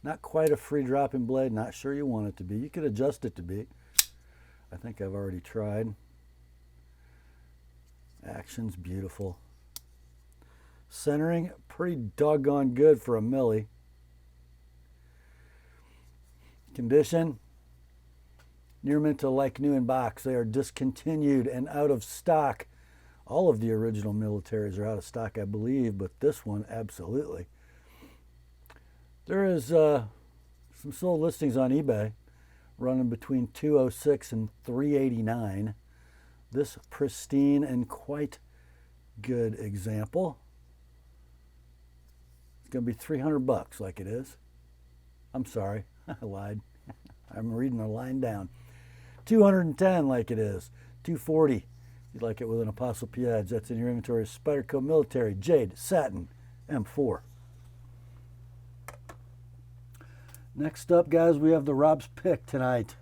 Not quite a free dropping blade, not sure you want it to be. You could adjust it to be. I think I've already tried. Action's beautiful. Centering, pretty doggone good for a milli. Condition, near mint to like new in box. They are discontinued and out of stock. All of the original militaries are out of stock, I believe, but this one, absolutely. There is some sold listings on eBay running between $206 and $389. This pristine and quite good example, it's going to be $300 like it is. I'm sorry, I lied. I'm reading a line down. $210 like it is. $240. You'd like it with an Apostle P edge. That's in your inventory. Spyderco Military Jade Satin M4. Next up, guys, we have the Rob's Pick tonight.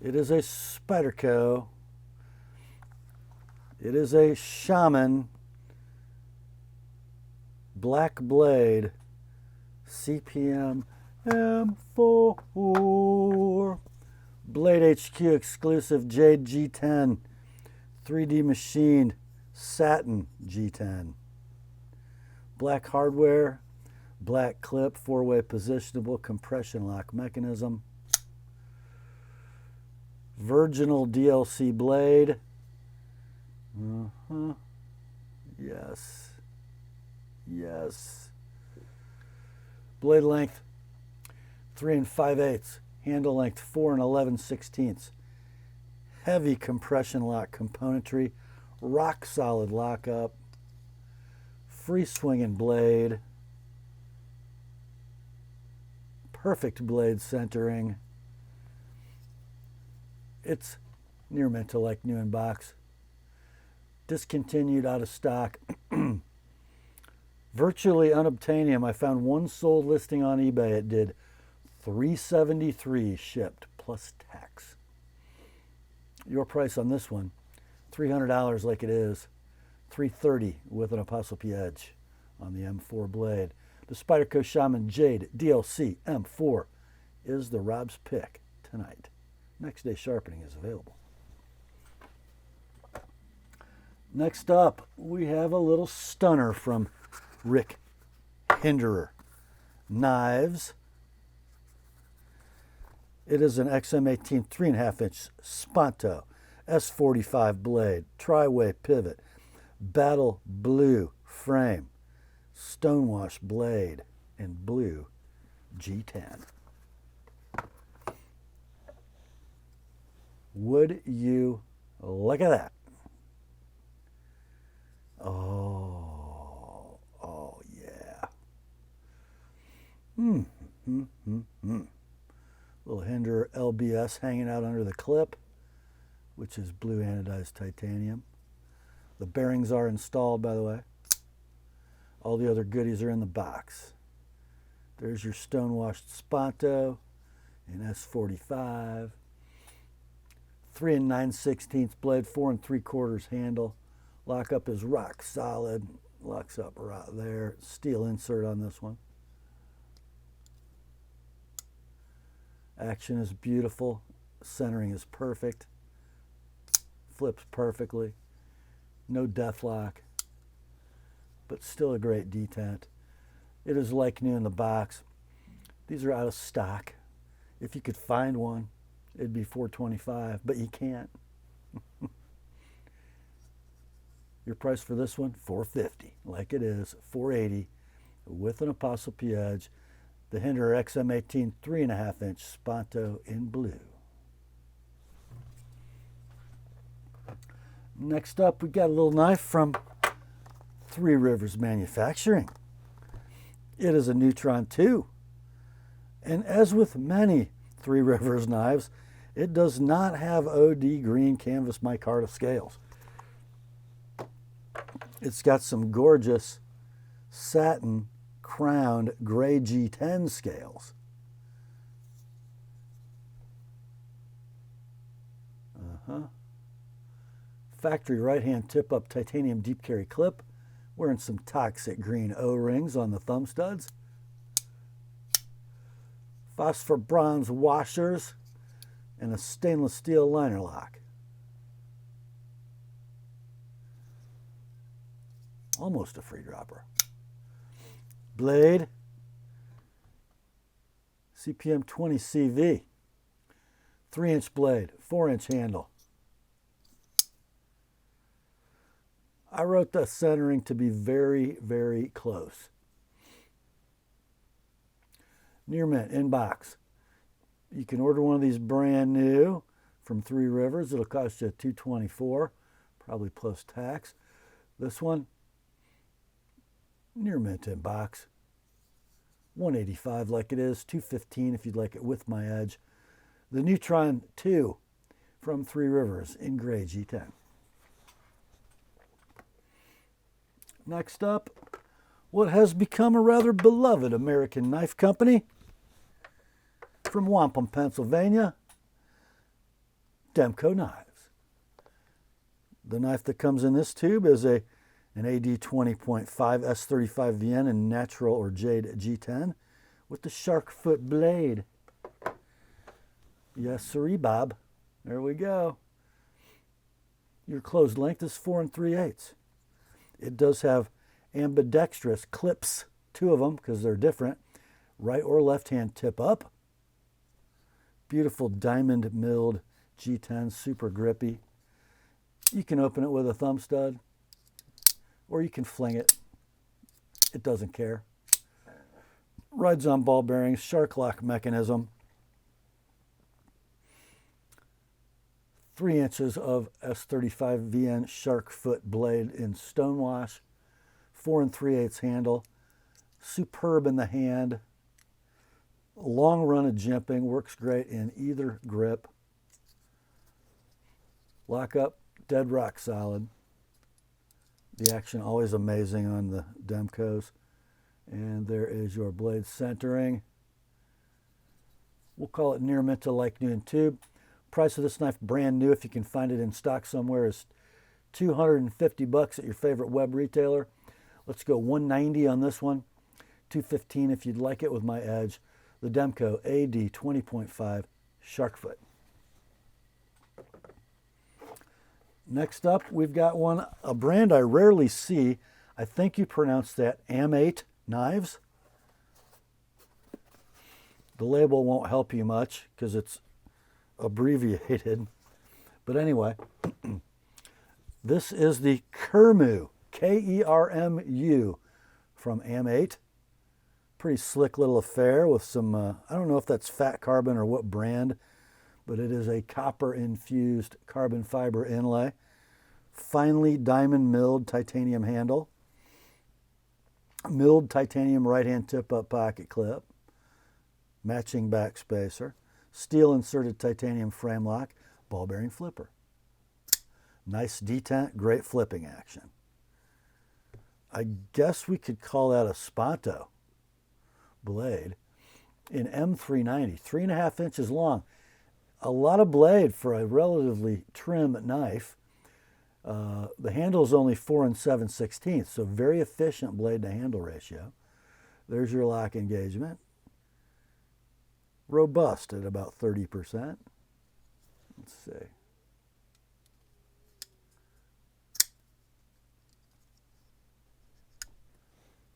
It is a Spyderco. It is a Shaman black blade CPM M4. Blade HQ exclusive Jade G10. 3D machined satin G10. Black hardware. Black clip, 4-way positionable compression lock mechanism. Virginal DLC blade. Yes. Yes. Blade length 3 5/8. Handle length 4 11/16. Heavy compression lock componentry. Rock solid lockup. Free swinging blade. Perfect blade centering. It's near mint to like new in box. Discontinued, out of stock. Virtually unobtainium. I found one sold listing on eBay. It did $373 shipped plus tax. Your price on this one, $300 like it is. $330 with an Apostle P edge on the M4 blade. The Spyderco Shaman Jade DLC M4 is the Rob's Pick tonight. Next day sharpening is available. Next up, we have a little stunner from Rick Hinderer Knives. It is an XM18 3.5-inch Sponto S45 blade, tri-way pivot, battle blue frame, stonewash blade, and blue G10. Would you look at that? Oh yeah. Little Hinderer LBS hanging out under the clip, which is blue anodized titanium. The bearings are installed, by the way. All the other goodies are in the box. There's your stonewashed Sponto in S45. 3 9/16 blade, 4 3/4 handle. Lockup is rock solid. Locks up right there. Steel insert on this one. Action is beautiful. Centering is perfect. Flips perfectly. No death lock, but still a great detent. It is like new in the box. These are out of stock. If you could find one, it'd be $425, but you can't. Your price for this one, $450, like it is, $480 with an Apostle P edge. The Hinderer XM18 3.5-inch Sponto in blue. Next up, we got a little knife from Three Rivers Manufacturing. It is a Neutron 2. And as with many Three Rivers knives, it does not have OD green canvas micarta scales. It's got some gorgeous satin crowned gray G10 scales. Factory right-hand tip-up titanium deep carry clip, wearing some toxic green O-rings on the thumb studs. Phosphor bronze washers and a stainless steel liner lock. Almost a free dropper. Blade, CPM 20 CV, 3-inch blade, 4-inch handle. I wrote the centering to be very, very close. Near mint in box. You can order one of these brand new from Three Rivers. It'll cost you $224, probably plus tax. This one, near mint in box. $185 like it is, $215 if you'd like it with my edge. The Neutron 2 from Three Rivers in gray G10. Next up, what has become a rather beloved American knife company from Wampum, Pennsylvania, Demko Knives. The knife that comes in this tube is an AD 20.5 S35 VN in natural or jade G10 with the shark foot blade. Yes, sirree, Bob. There we go. Your closed length is 4 3/8. It does have ambidextrous clips, 2 of them because they're different, right or left hand tip up. Beautiful diamond milled G10, super grippy. You can open it with a thumb stud or you can fling it. It doesn't care. Rides on ball bearings, shark lock mechanism. 3 inches of S35 VN shark foot blade in stonewash, 4 3/8 handle, superb in the hand, long run of jimping, works great in either grip. Lockup, dead rock solid. The action always amazing on the Demkos. And there is your blade centering. We'll call it near mint to like new in tube. Price of this knife, brand new, if you can find it in stock somewhere, is $250 at your favorite web retailer. Let's go $190 on this one, $215 if you'd like it with my edge. The Demko AD 20.5 Sharkfoot. Next up, we've got one, a brand I rarely see. I think you pronounce that M8 knives. The label won't help you much because it's abbreviated. But anyway, this is the Kermu, Kermu from M8. Pretty slick little affair with some, I don't know if that's fat carbon or what brand, but it is a copper infused carbon fiber inlay. Finely diamond milled titanium handle. Milled titanium right hand tip up pocket clip. Matching back spacer. Steel inserted titanium frame lock, ball bearing flipper. Nice detent, great flipping action. I guess we could call that a Sponto blade in M390, 3.5 inches long. A lot of blade for a relatively trim knife. The handle is only 4 7/16, so very efficient blade to handle ratio. There's your lock engagement. Robust at about 30%. Let's see.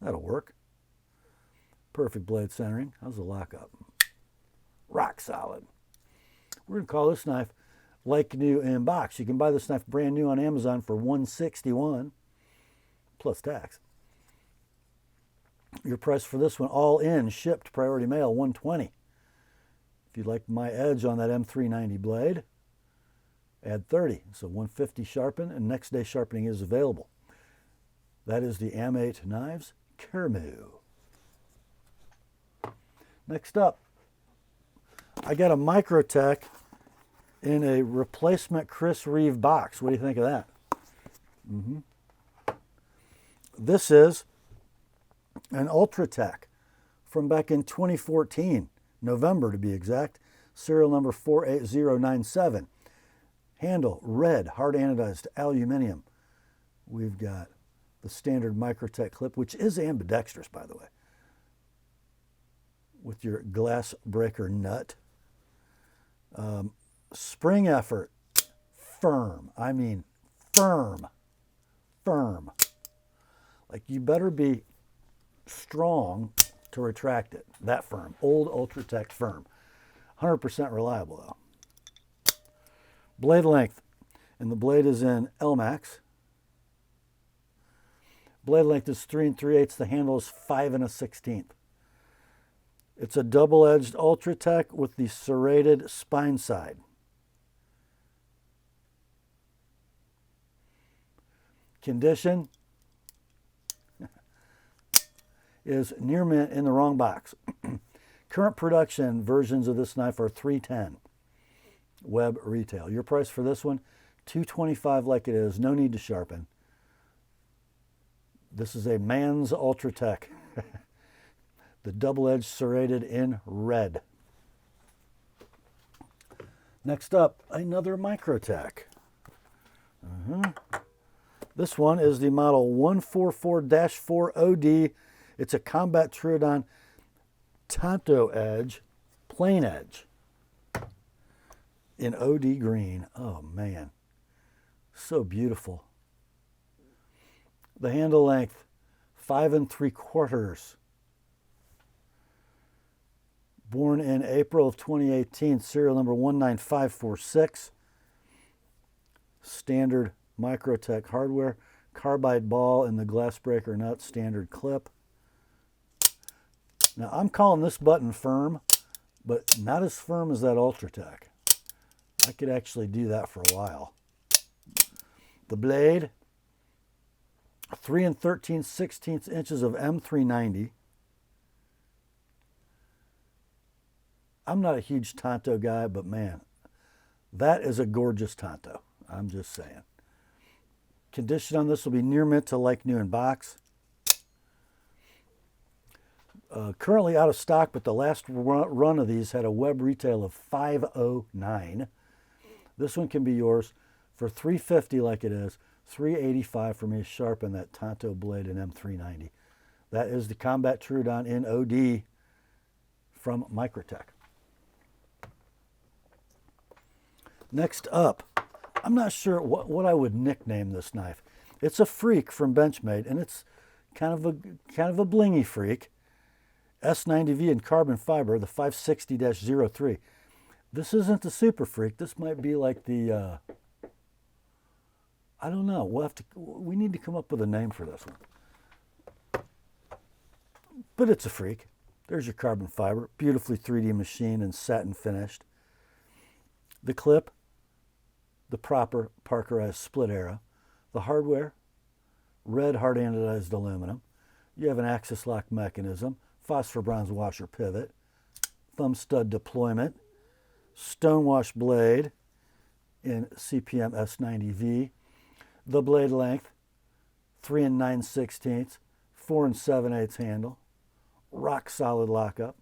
That'll work. Perfect blade centering. How's the lockup? Rock solid. We're going to call this knife like new in box. You can buy this knife brand new on Amazon for $161 plus tax. Your price for this one all in, shipped, priority mail, $120. If you'd like my edge on that M390 blade, add $30. So $150 sharpen, and next day sharpening is available. That is the M8 Knives Kermu. Next up, I got a Microtech in a replacement Chris Reeve box. What do you think of that? This is an Ultratech from back in 2014, November to be exact, serial number 48097. Handle, red, hard anodized aluminum. We've got the standard Microtech clip, which is ambidextrous, by the way, with your glass breaker nut. Spring effort, firm. I mean, firm. Like, you better be strong to retract it. That firm. Old Ultratech firm. 100% reliable, though. Blade length. And the blade is in L-Max. Blade length is 3 3/8. The handle is 5 1/16. It's a double-edged Ultratech with the serrated spine side. Condition is near mint in the wrong box. Current production versions of this knife are $310. Web retail. Your price for this one, $225 like it is. No need to sharpen. This is a man's Ultratech. The double-edged serrated in red. Next up, another Microtech. This one is the model 144-4OD. It's a Combat Trudon Tanto edge, plain edge, in OD green. Oh man, so beautiful. The handle length, 5 3/4. Born in April of 2018, serial number 19546. Standard Microtech hardware, carbide ball in the glass breaker nut, standard clip. Now I'm calling this button firm, but not as firm as that Ultratech. I could actually do that for a while. The blade, 3 13/16 inches of M390. I'm not a huge Tanto guy, but man, that is a gorgeous Tanto. I'm just saying. Condition on this will be near mint to like new in box. Currently out of stock, but the last run of these had a web retail of $509. This one can be yours for $350 like it is, $385 for me to sharpen that Tanto blade in M390. That is the Combat Trudon in OD from Microtech. Next up, I'm not sure what I would nickname this knife. It's a freak from Benchmade, and it's kind of a blingy freak. S90V in carbon fiber, the 560-03. This isn't the super freak. This might be like the I don't know. We need to come up with a name for this one. But it's a freak. There's your carbon fiber, beautifully 3D machined and satin finished. The clip, the proper Parkerized split arrow. The hardware, red hard anodized aluminum. You have an axis lock mechanism, phosphor bronze washer pivot, thumb stud deployment, stonewash blade in CPM S90V. The blade length, 3 9/16, 4 7/8 handle, rock solid lockup,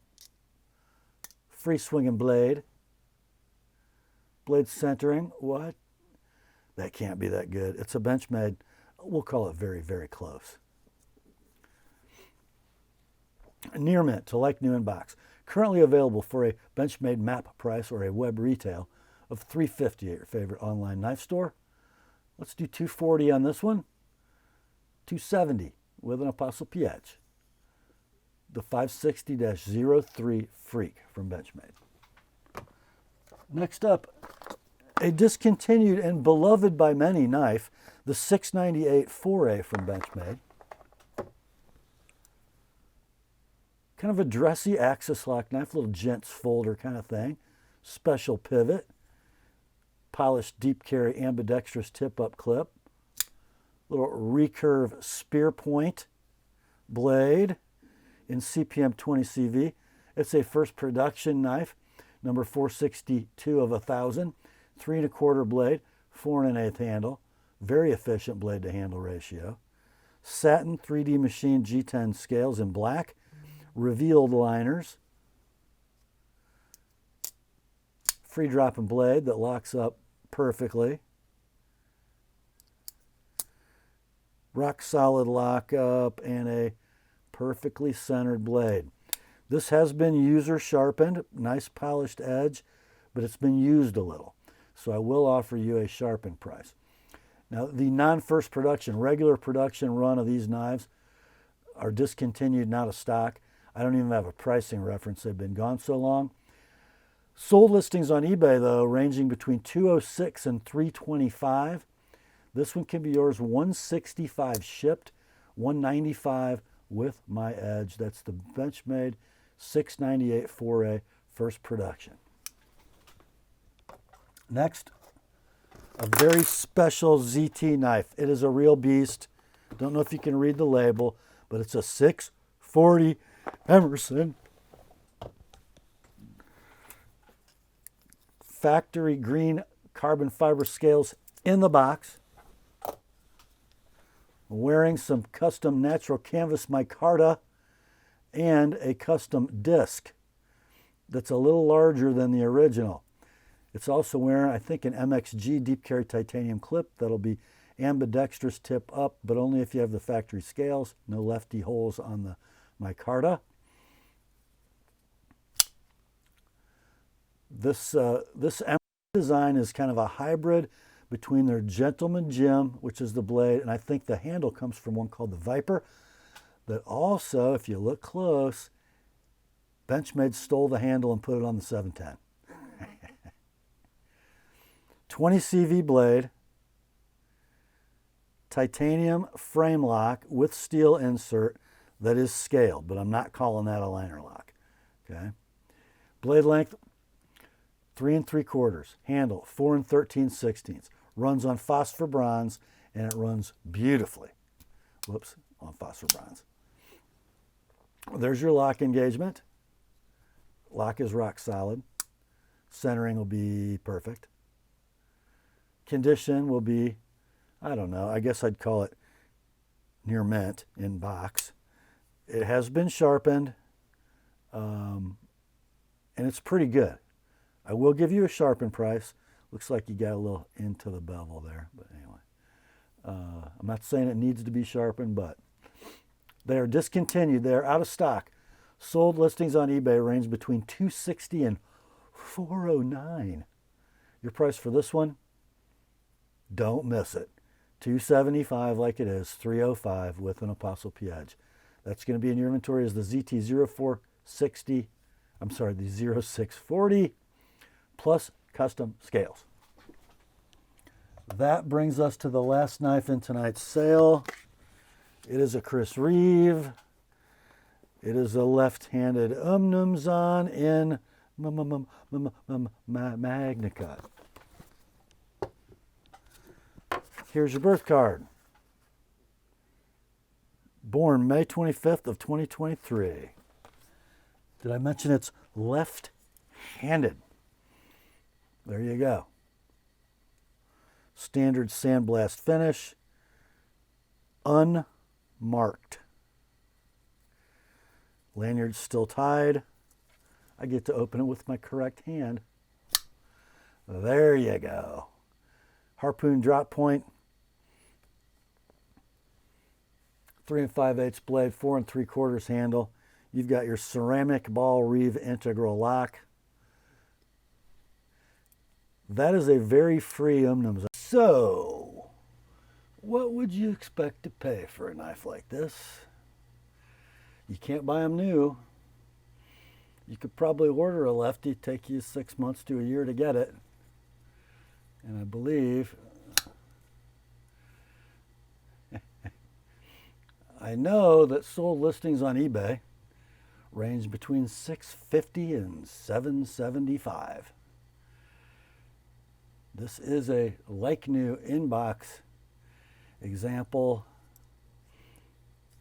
free swinging blade, blade centering, what? That can't be that good. It's a Benchmade. We'll call it very, very close. Near mint to like new in box. Currently available for a Benchmade map price or a web retail of $3.50 at your favorite online knife store. Let's do $2.40 on this one. $2.70 with an TheApostleP edge. The 560-03 Freak from Benchmade. Next up, a discontinued and beloved by many knife, the 698 4A from Benchmade. Kind of a dressy axis lock knife, little gents folder kind of thing. Special pivot. Polished deep carry ambidextrous tip-up clip. Little recurve spear point blade in CPM 20 CV. It's a first production knife, number 462 of 1,000. 3 1/4 blade, 4 1/8 handle. Very efficient blade to handle ratio. Satin 3D machine G10 scales in black. Revealed liners. Free dropping blade that locks up perfectly. Rock solid lockup and a perfectly centered blade. This has been user sharpened, nice polished edge, but it's been used a little. So I will offer you a sharpened price. Now the non-first production, regular production run of these knives are discontinued, not a stock. I don't even have a pricing reference. They've been gone so long. Sold listings on eBay, though, ranging between $206 and $325. This one can be yours, $165 shipped, $195 with my edge. That's the Benchmade 698 4A first production. Next, a very special ZT knife. It is a real beast. Don't know if you can read the label, but it's a 640 Emerson. Factory green carbon fiber scales in the box. Wearing some custom natural canvas micarta and a custom disc that's a little larger than the original. It's also wearing, I think, an MXG deep carry titanium clip that'll be ambidextrous tip up, but only if you have the factory scales. No lefty holes on the micarta. This design is kind of a hybrid between their Gentleman Jim, which is the blade, and I think the handle comes from one called the Viper, that also, if you look close, Benchmade stole the handle and put it on the 710. 20 CV blade, titanium frame lock with steel insert that is scaled, but I'm not calling that a liner lock. Okay. Blade length 3 3/4, handle 4 13/16. Runs on phosphor bronze, and it runs beautifully. Whoops, on phosphor bronze. There's your lock engagement. Lock is rock solid. Centering will be perfect. Condition will be, I don't know, I guess I'd call it near mint in box. It has been sharpened, and it's pretty good. I will give you a sharpened price. Looks like you got a little into the bevel there, but anyway. I'm not saying it needs to be sharpened, but they are discontinued. They are out of stock. Sold listings on eBay range between $260 and $409. Your price for this one, don't miss it. $275 like it is, $305 with an TheApostleP edge. That's going to be in your inventory as the ZT 0640 plus custom scales. That brings us to the last knife in tonight's sale. It is a Chris Reeve. It is a left-handed Umnumzon in Magnicut. Here's your birth card. Born May 25th of 2023. Did I mention it's left-handed? There you go. Standard sandblast finish. Unmarked. Lanyard's still tied. I get to open it with my correct hand. There you go. harpoon drop point, 3 5/8 blade, 4 3/4 handle. You've got your ceramic ball Reeve integral lock. That is a very free aluminum. So, what would you expect to pay for a knife like this? You can't buy them new. You could probably order a lefty, take you 6 months to a year to get it. And I believe, I know that sold listings on eBay range between $650 and $775. This is a like new inbox example,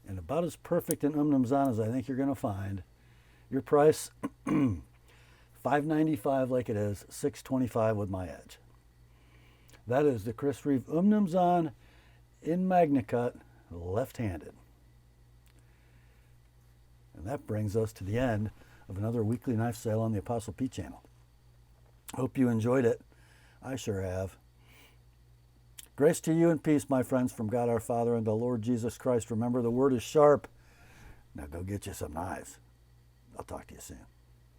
and about as perfect an Zone as I think you're going to find. Your price, $595 like it is, $625 with my edge. That is the Chris Reeve Zone in MagnaCut, left-handed. And that brings us to the end of another weekly knife sale on the Apostle P channel. Hope you enjoyed it. I sure have. Grace to you and peace, my friends, from God our Father and the Lord Jesus Christ. Remember, the word is sharp. Now go get you some knives. I'll talk to you soon.